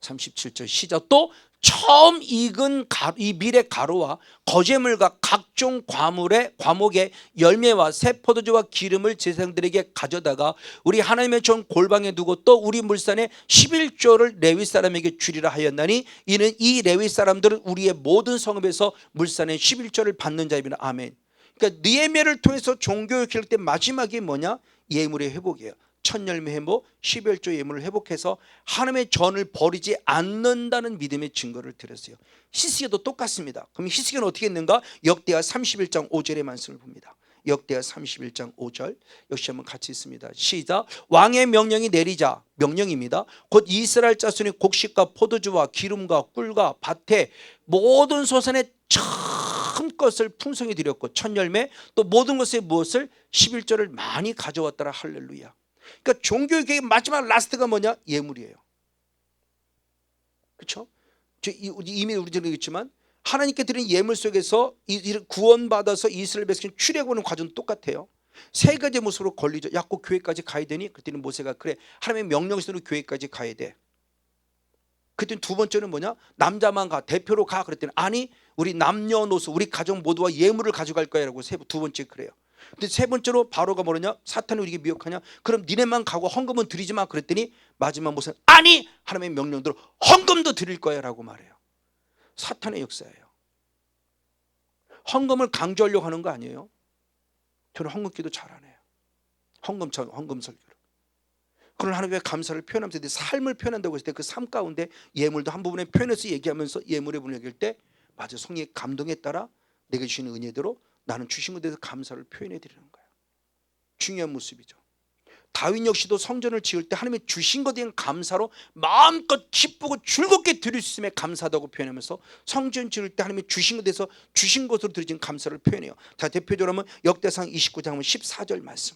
37절 시작. 또 처음 익은 이 밀의 가루와 거제물과 각종 과목의 열매와 새 포도주와 기름을 제사장들에게 가져다가 우리 하나님의 전 골방에 두고 또 우리 물산에 11조를 레위 사람에게 주리라 하였나니, 이는 이 레위 사람들은 우리의 모든 성읍에서 물산의 11조를 받는 자입니다. 아멘. 그러니까 느헤미야를 통해서 종교의 기록 때 마지막이 뭐냐? 예물의 회복이에요. 첫 열매 회복, 11조 예물을 회복해서 하나님의 전을 버리지 않는다는 믿음의 증거를 드렸어요. 히스기야도 똑같습니다. 그럼 히스기야는 어떻게 했는가? 역대하 31장 5절의 말씀을 봅니다. 역대하 31장 5절 역시 한번 같이 있습니다. 시작. 왕의 명령이 내리자, 명령입니다. 곧 이스라엘 자손이 곡식과 포도주와 기름과 꿀과 밭에 모든 소산의 첫 것을 풍성히 드렸고 첫 열매 또 모든 것의 무엇을 11조를 많이 가져왔더라. 할렐루야. 그러니까 종교개혁의 마지막 라스트가 뭐냐? 예물이에요. 그렇죠? 이미 우리 전에 얘기했지만 하나님께 드린 예물 속에서 구원받아서 이스라엘 백성 출애굽하는 과정도 똑같아요. 세 가지 모습으로 걸리죠. 야, 꼭 교회까지 가야 되니? 그때는 모세가 그래, 하나님의 명령에서는 교회까지 가야 돼. 그때는 두 번째는 뭐냐? 남자만 가, 대표로 가. 그랬더니 아니, 우리 남녀노소 우리 가족 모두와 예물을 가져갈 거야 라고 두 번째 그래요. 근데 세 번째로 바로가 뭐냐? 사탄이 우리에게 미혹하냐? 그럼 니네만 가고 헌금은 드리지 마. 그랬더니 마지막 모세는 아니, 하나님의 명령대로 헌금도 드릴 거야 라고 말해요. 사탄의 역사예요. 헌금을 강조하려고 하는 거 아니에요. 저는 헌금 기도 잘 안 해요. 헌금 설교를. 그러나 하나님께 감사를 표현하면서 삶을 표현한다고 했을 때 그 삶 가운데 예물도 한 부분에 표현해서 얘기하면서 예물의 부분을 얘기할 때 맞아, 성령의 감동에 따라 내게 주시는 은혜대로 나는 주신 것에 대해서 감사를 표현해 드리는 거예요. 중요한 모습이죠. 다윗 역시도 성전을 지을 때 하나님의 주신 것에 대한 감사로 마음껏 기쁘고 즐겁게 드릴 수 있음에 감사하다고 표현하면서 성전 지을 때 하나님의 주신 것에 대해서 주신 것으로 드려진 감사를 표현해요. 자, 대표적으로 하면 역대상 29장 14절 말씀.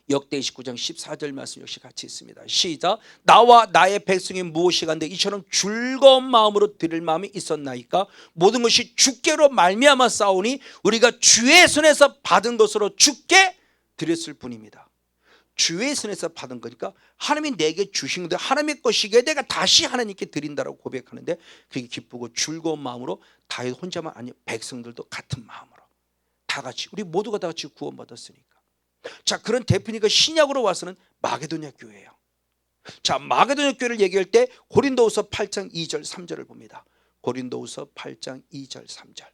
역대 29장 14절 말씀 역시 같이 있습니다. 시작. 나와 나의 백성이 무엇이간데 이처럼 즐거운 마음으로 드릴 마음이 있었나이까. 모든 것이 주께로 말미암아 싸우니 우리가 주의 손에서 받은 것으로 주께 드렸을 뿐입니다. 주의 손에서 받은 거니까 하나님이 내게 주신 건데 하나님의 것이기에 내가 다시 하나님께 드린다라고 고백하는데 그게 기쁘고 즐거운 마음으로 다윗 혼자만 아니 백성들도 같은 마음으로 다 같이 우리 모두가 다 같이 구원받았으니까. 자, 그런 대표니까 신약으로 와서는 마게도냐 교회예요. 자, 마게도냐 교회를 얘기할 때 고린도후서 8장 2절 3절을 봅니다. 고린도후서 8장 2절 3절.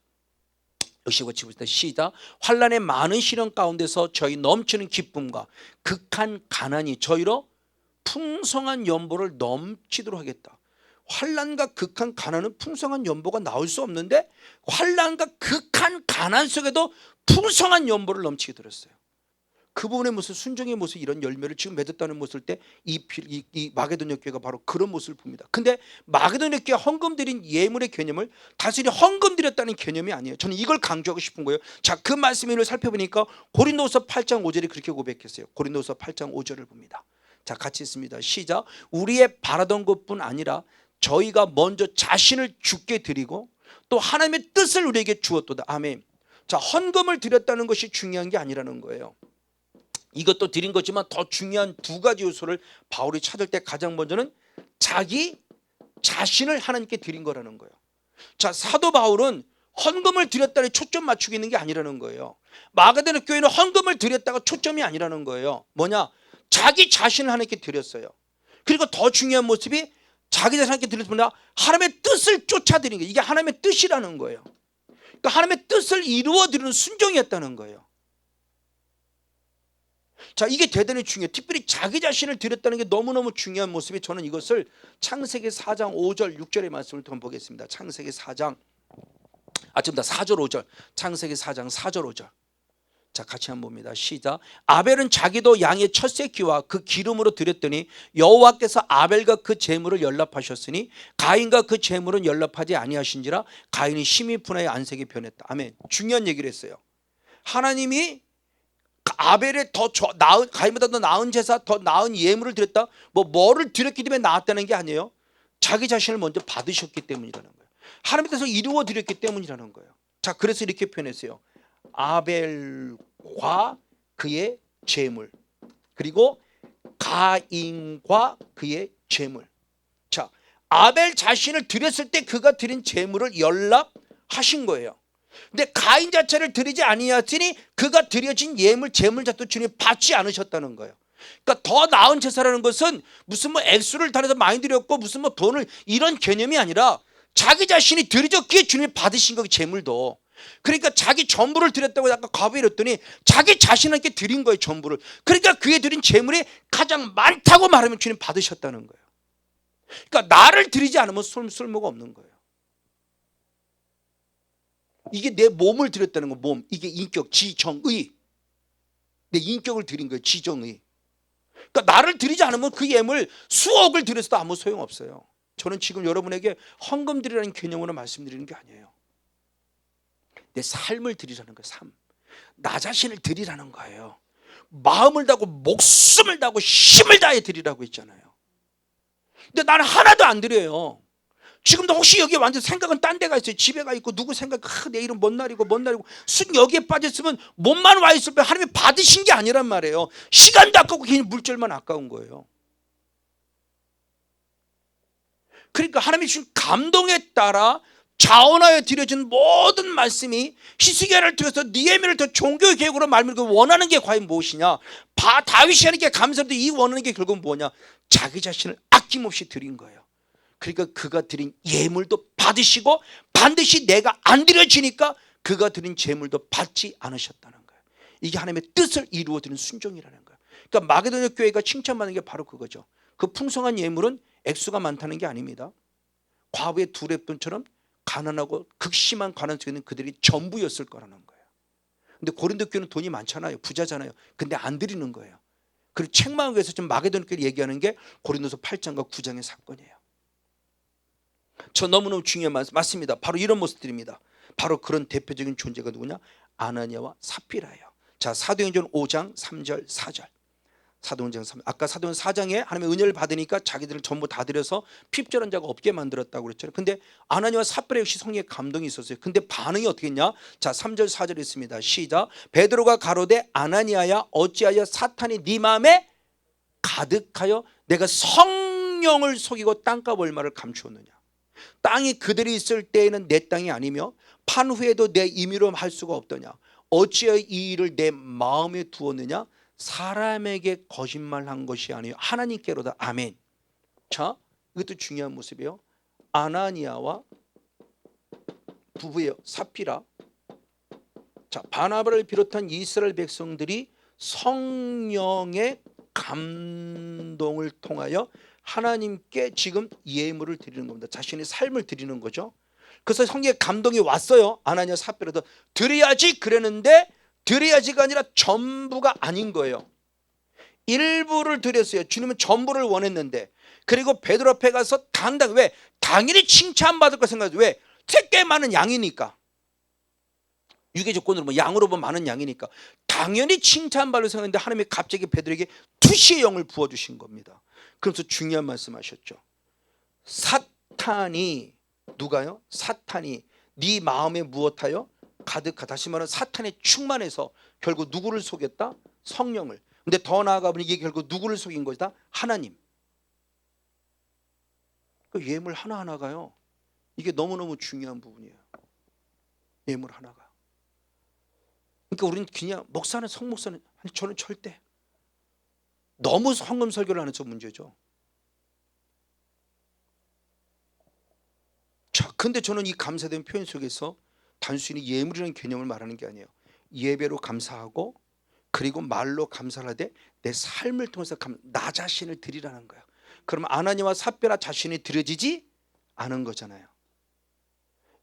역시 같이 봅시다. 시작. 환난의 많은 시련 가운데서 저희 넘치는 기쁨과 극한 가난이 저희로 풍성한 연보를 넘치도록 하겠다. 환난과 극한 가난은 풍성한 연보가 나올 수 없는데 환난과 극한 가난 속에도 풍성한 연보를 넘치게 들었어요. 그 부분의 모습, 순종의 모습, 이런 열매를 지금 맺었다는 모습을 때 이 마게도냐 교회가 바로 그런 모습을 봅니다. 근데 마게도냐 교회 헌금 드린 예물의 개념을 단순히 헌금 드렸다는 개념이 아니에요. 저는 이걸 강조하고 싶은 거예요. 자, 그 말씀을 살펴보니까 고린도후서 8장 5절이 그렇게 고백했어요. 고린도후서 8장 5절을 봅니다. 자, 같이 있습니다. 시작. 우리의 바라던 것뿐 아니라 저희가 먼저 자신을 주께 드리고 또 하나님의 뜻을 우리에게 주었도다. 아멘. 자, 헌금을 드렸다는 것이 중요한 게 아니라는 거예요. 이것도 드린 거지만 더 중요한 두 가지 요소를 바울이 찾을 때 가장 먼저는 자기 자신을 하나님께 드린 거라는 거예요. 자, 사도 바울은 헌금을 드렸다니 초점 맞추고 있는 게 아니라는 거예요. 마가다나 교회는 헌금을 드렸다가 초점이 아니라는 거예요. 뭐냐? 자기 자신을 하나님께 드렸어요. 그리고 더 중요한 모습이 자기 자신을 하나님께 드렸을 뿐 아니라 하나님의 뜻을 쫓아드린 거예요. 이게 하나님의 뜻이라는 거예요. 그러니까 하나님의 뜻을 이루어드리는 순종이었다는 거예요. 자, 이게 대단히 중요해요. 특별히 자기 자신을 드렸다는 게 너무너무 중요한 모습이, 저는 이것을 창세기 4장 5절 6절의 말씀을 통해 보겠습니다. 창세기 4장 4절 5절. 창세기 4장 4절 5절. 자, 같이 한번 봅니다. 시작. 아벨은 자기도 양의 첫 새끼와 그 기름으로 드렸더니 여호와께서 아벨과 그 제물을 연락하셨으니 가인과 그 제물은 연락하지 아니하신지라 가인이 심히 분하여 안색이 변했다. 아멘. 중요한 얘기를 했어요. 하나님이 아벨의 더 나은, 가인보다 더 나은 제사, 더 나은 예물을 드렸다. 뭐를 드렸기 때문에 나았다는 게 아니에요. 자기 자신을 먼저 받으셨기 때문이라는 거예요. 하나님께서 이루어 드렸기 때문이라는 거예요. 자, 그래서 이렇게 표현했어요. 아벨과 그의 제물, 그리고 가인과 그의 제물. 자, 아벨 자신을 드렸을 때 그가 드린 제물을 연락하신 거예요. 근데 가인 자체를 드리지 아니하시니 그가 드려진 예물 제물 자도 주님 받지 않으셨다는 거예요. 그러니까 더 나은 제사라는 것은 무슨 액수를 달아서 많이 드렸고 무슨 돈을, 이런 개념이 아니라 자기 자신이 드려졌기에 주님이 받으신 거예요. 제물도. 그러니까 자기 전부를 드렸다고 아까 과부했더니 자기 자신에게 드린 거예요. 전부를. 그러니까 그에 드린 제물이 가장 많다고 말하면 주님 받으셨다는 거예요. 그러니까 나를 드리지 않으면 쓸모가 없는 거예요. 이게 내 몸을 드렸다는 거. 몸. 이게 인격, 지정의. 내 인격을 드린 거예요. 지정의. 그러니까 나를 드리지 않으면 그 예물 수억을 드렸어도 아무 소용없어요. 저는 지금 여러분에게 헌금 드리라는 개념으로 말씀드리는 게 아니에요. 내 삶을 드리라는 거예요. 삶. 나 자신을 드리라는 거예요. 마음을 다하고 목숨을 다하고 힘을 다해 드리라고 했잖아요. 근데 나는 하나도 안 드려요. 지금도 혹시 여기 완전 생각은 딴 데가 있어요. 집에 가 있고 누구 생각, 내일은 뭔 날이고 순 여기에 빠졌으면 몸만 와 있을 때 하나님이 받으신 게 아니란 말이에요. 시간도 아깝고 괜히 물질만 아까운 거예요. 그러니까 하나님이 주신 감동에 따라 자원하여 드려진 모든 말씀이 히스기야를 통해서 느헤미야를 더 종교의 계획으로 말미암고 원하는 게 과연 무엇이냐. 다윗이 하는 게 감사한데 이 원하는 게 결국은 뭐냐. 자기 자신을 아낌없이 드린 거예요. 그러니까 그가 드린 예물도 받으시고 반드시 내가 안 드려지니까 그가 드린 제물도 받지 않으셨다는 거예요. 이게 하나님의 뜻을 이루어드리는 순종이라는 거예요. 그러니까 마게도냐 교회가 칭찬받는 게 바로 그거죠. 그 풍성한 예물은 액수가 많다는 게 아닙니다. 과부의 두 랩돈처럼 가난하고 극심한 가난 속에 있는 그들이 전부였을 거라는 거예요. 근데 고린도 교회는 돈이 많잖아요. 부자잖아요. 근데 안 드리는 거예요. 그리고 책망을 위해서 지금 마게도냐 교회를 얘기하는 게 고린도서 8장과 9장의 사건이에요. 저 너무너무 중요한 말씀 맞습니다. 바로 이런 모습들입니다. 바로 그런 대표적인 존재가 누구냐? 아나니아와 삽비라예요. 자, 사도행전 5장 3절 4절. 사도행전 3, 아까 사도행전 4장에 하나님의 은혜를 받으니까 자기들을 전부 다 들여서 핍절한 자가 없게 만들었다고 그랬잖아요. 근데 아나니와 삽비라 역시 성령의 감동이 있었어요. 근데 반응이 어떻게 했냐? 자, 3절 4절 있습니다. 시작. 베드로가 가로되 아나니아야 어찌하여 사탄이 네 마음에 가득하여 내가 성령을 속이고 땅값 얼마를 감추었느냐. 땅이 그들이 있을 때에는 내 땅이 아니며 판 후에도 내 임의로 할 수가 없더냐. 어찌하여 이 일을 내 마음에 두었느냐. 사람에게 거짓말한 것이 아니요 하나님께로다. 아멘. 자, 이것도 중요한 모습이에요. 아나니아와 부부예요. 삽비라. 자, 바나바를 비롯한 이스라엘 백성들이 성령의 감동을 통하여 하나님께 지금 예물을 드리는 겁니다. 자신의 삶을 드리는 거죠. 그래서 성령의 감동이 왔어요. 아나니아 삽비라도 드려야지 그랬는데 드려야지가 아니라 전부가 아닌 거예요. 일부를 드렸어요. 주님은 전부를 원했는데. 그리고 베드로 앞에 가서 왜? 당연히 칭찬받을 거 생각해요. 왜? 꽤 많은 양이니까. 유괴 조건으로 뭐 양으로 보면 많은 양이니까 당연히 칭찬받을 생각했는데 하나님이 갑자기 베드로에게 투시의 영을 부어주신 겁니다. 그래서 중요한 말씀하셨죠. 사탄이 누가요? 사탄이 네 마음에 무엇하여 가득하다. 다시 말하면 사탄에 충만해서 결국 누구를 속였다? 성령을. 근데 더 나아가 보니 이게 결국 누구를 속인 것이다? 하나님. 그 예물 하나하나가요. 이게 너무너무 중요한 부분이에요. 예물 하나가. 그러니까 우리는 그냥 목사는 성목사는 아니 저는 절대 너무 헌금 설교를 하는 저 문제죠. 자, 근데 저는 이 감사된 표현 속에서 단순히 예물이라는 개념을 말하는 게 아니에요. 예배로 감사하고 그리고 말로 감사를 하되 내 삶을 통해서 나 자신을 드리라는 거예요. 그러면 아나니아와 삽비라 자신이 드려지지 않은 거잖아요.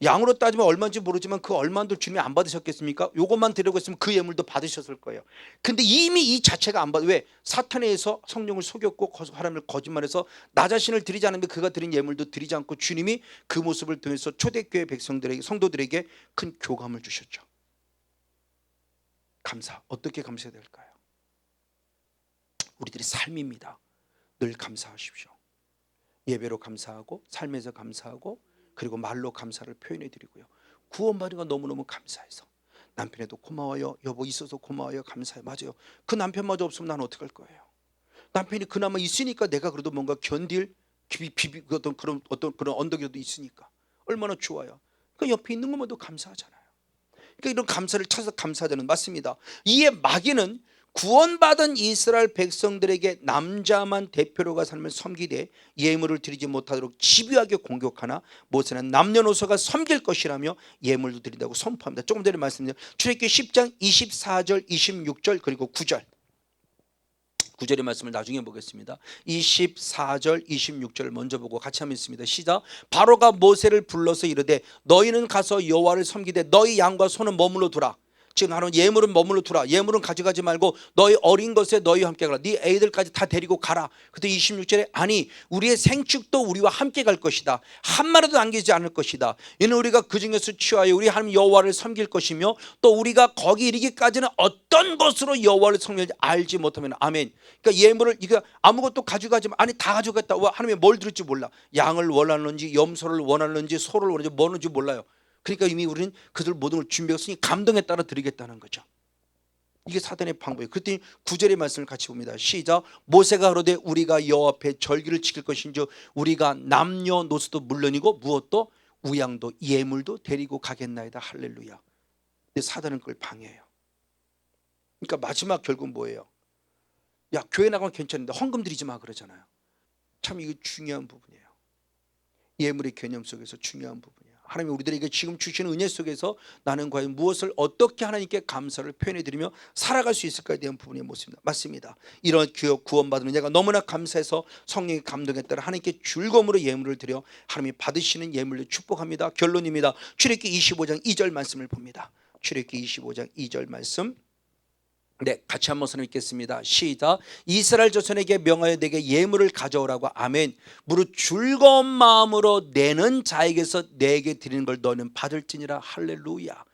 양으로 따지면 얼마인지 모르지만 그 얼마도 주님이 안 받으셨겠습니까? 요것만 드리고 있으면 그 예물도 받으셨을 거예요. 근데 이미 이 자체가 안 받아. 왜? 사탄에 의해서 성령을 속였고 하나님을 거짓말해서 나 자신을 드리지 않는데 그가 드린 예물도 드리지 않고 주님이 그 모습을 통해서 초대교회 백성들에게 성도들에게 큰 교감을 주셨죠. 감사. 어떻게 감사해야 될까요? 우리들의 삶입니다. 늘 감사하십시오. 예배로 감사하고 삶에서 감사하고 그리고 말로 감사를 표현해 드리고요. 구원받은 거 너무너무 감사해서 남편에도 고마워요. 여보 있어서 고마워요. 감사해요. 맞아요. 그 남편마저 없으면 난 어떡할 거예요. 남편이 그나마 있으니까 내가 그래도 뭔가 견딜 어떤 그런 언덕이라도 있으니까 얼마나 좋아요. 그 옆에 있는 것만도 감사하잖아요. 그러니까 이런 감사를 찾아서 감사하자는 맞습니다. 이에 마귀는 구원받은 이스라엘 백성들에게 남자만 대표로가 삶을 섬기되 예물을 드리지 못하도록 집요하게 공격하나 모세는 남녀노소가 섬길 것이라며 예물도 드린다고 선포합니다. 조금 전에 말씀드린 출애굽기 10장 24절 26절 그리고 9절 9절의 말씀을 나중에 보겠습니다. 24절 26절 먼저 보고 같이 하면 있습니다. 시작. 바로가 모세를 불러서 이르되 너희는 가서 여호와를 섬기되 너희 양과 소는 머물러 두라. 지금 하는 예물은 머물러 두라. 예물은 가져가지 말고 너희 어린 것에 너희와 함께 가라. 네 애들까지 다 데리고 가라. 그때 26절에 아니 우리의 생축도 우리와 함께 갈 것이다. 한 마리도 남기지 않을 것이다. 이는 우리가 그 중에서 취하여 우리 하나님 여호와를 섬길 것이며 또 우리가 거기 이르기까지는 어떤 것으로 여호와를 섬길지 알지 못하면 아멘. 그러니까 예물을 이거 아무것도 가져가지 마. 아니 다 가져갔다. 하나님이 뭘 들을지 몰라. 양을 원하는지 염소를 원하는지 소를 원하는지 뭐는지 몰라요. 그러니까 이미 우리는 그들 모든 걸 준비했으니 감동에 따라 드리겠다는 거죠. 이게 사단의 방법이에요. 그랬더니 9절의 말씀을 같이 봅니다. 시작. 모세가 그러되 우리가 여호와 앞에 절기를 지킬 것인즉 우리가 남녀노소도 물론이고 무엇도 우양도 예물도 데리고 가겠나이다. 할렐루야. 근데 사단은 그걸 방해해요. 그러니까 마지막 결국은 뭐예요? 야 교회 나가면 괜찮은데 헌금 드리지 마 그러잖아요. 참 이거 중요한 부분이에요. 예물의 개념 속에서 중요한 부분이에요. 하나님이 우리들에게 지금 주시는 은혜 속에서 나는 과연 무엇을 어떻게 하나님께 감사를 표현해드리며 살아갈 수 있을까에 대한 부분이 맞습니다. 이런 구원받은 은혜가 너무나 감사해서 성령의 감동에 따라 하나님께 즐거움으로 예물을 드려 하나님이 받으시는 예물을 축복합니다. 결론입니다. 출애굽기 25장 2절 말씀을 봅니다. 출애굽기 25장 2절 말씀 네, 같이 한번 선을 읽겠습니다. 시작. 이스라엘 자손에게 명하여 내게 예물을 가져오라고. 아멘. 무릇 즐거운 마음으로 내는 자에게서 내게 드리는 걸 너는 받을지니라. 할렐루야.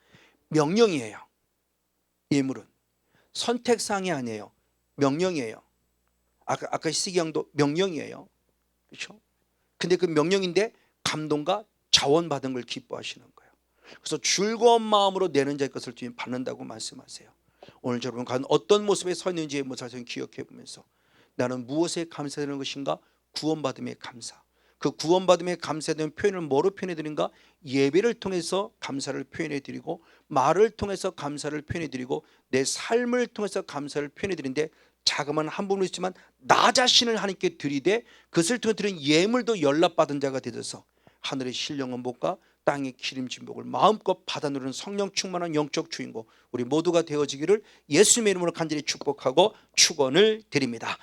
명령이에요. 예물은 선택사항이 아니에요. 명령이에요. 아까 시기양도 명령이에요. 그렇죠? 근데 그 명령인데 감동과 자원 받은 걸 기뻐하시는 거예요. 그래서 즐거운 마음으로 내는 자의 것을 주님 받는다고 말씀하세요. 오늘 여러분 과연 어떤 모습에 서 있는지 자세히 기억해 보면서 나는 무엇에 감사되는 것인가? 구원받음의 감사. 그 구원받음의 감사되는 표현을 뭐로 표현해 드린가? 예배를 통해서 감사를 표현해 드리고 말을 통해서 감사를 표현해 드리고 내 삶을 통해서 감사를 표현해 드리는데 자그마한 한 부분이 있지만 나 자신을 하나님께 드리되 그것을 통해 드린 예물도 연락받은 자가 되어서 하늘의 신령한 복과 땅의 기름진 복을 마음껏 받아 누리는 성령 충만한 영적 주인공 우리 모두가 되어지기를 예수님의 이름으로 간절히 축복하고 축원을 드립니다.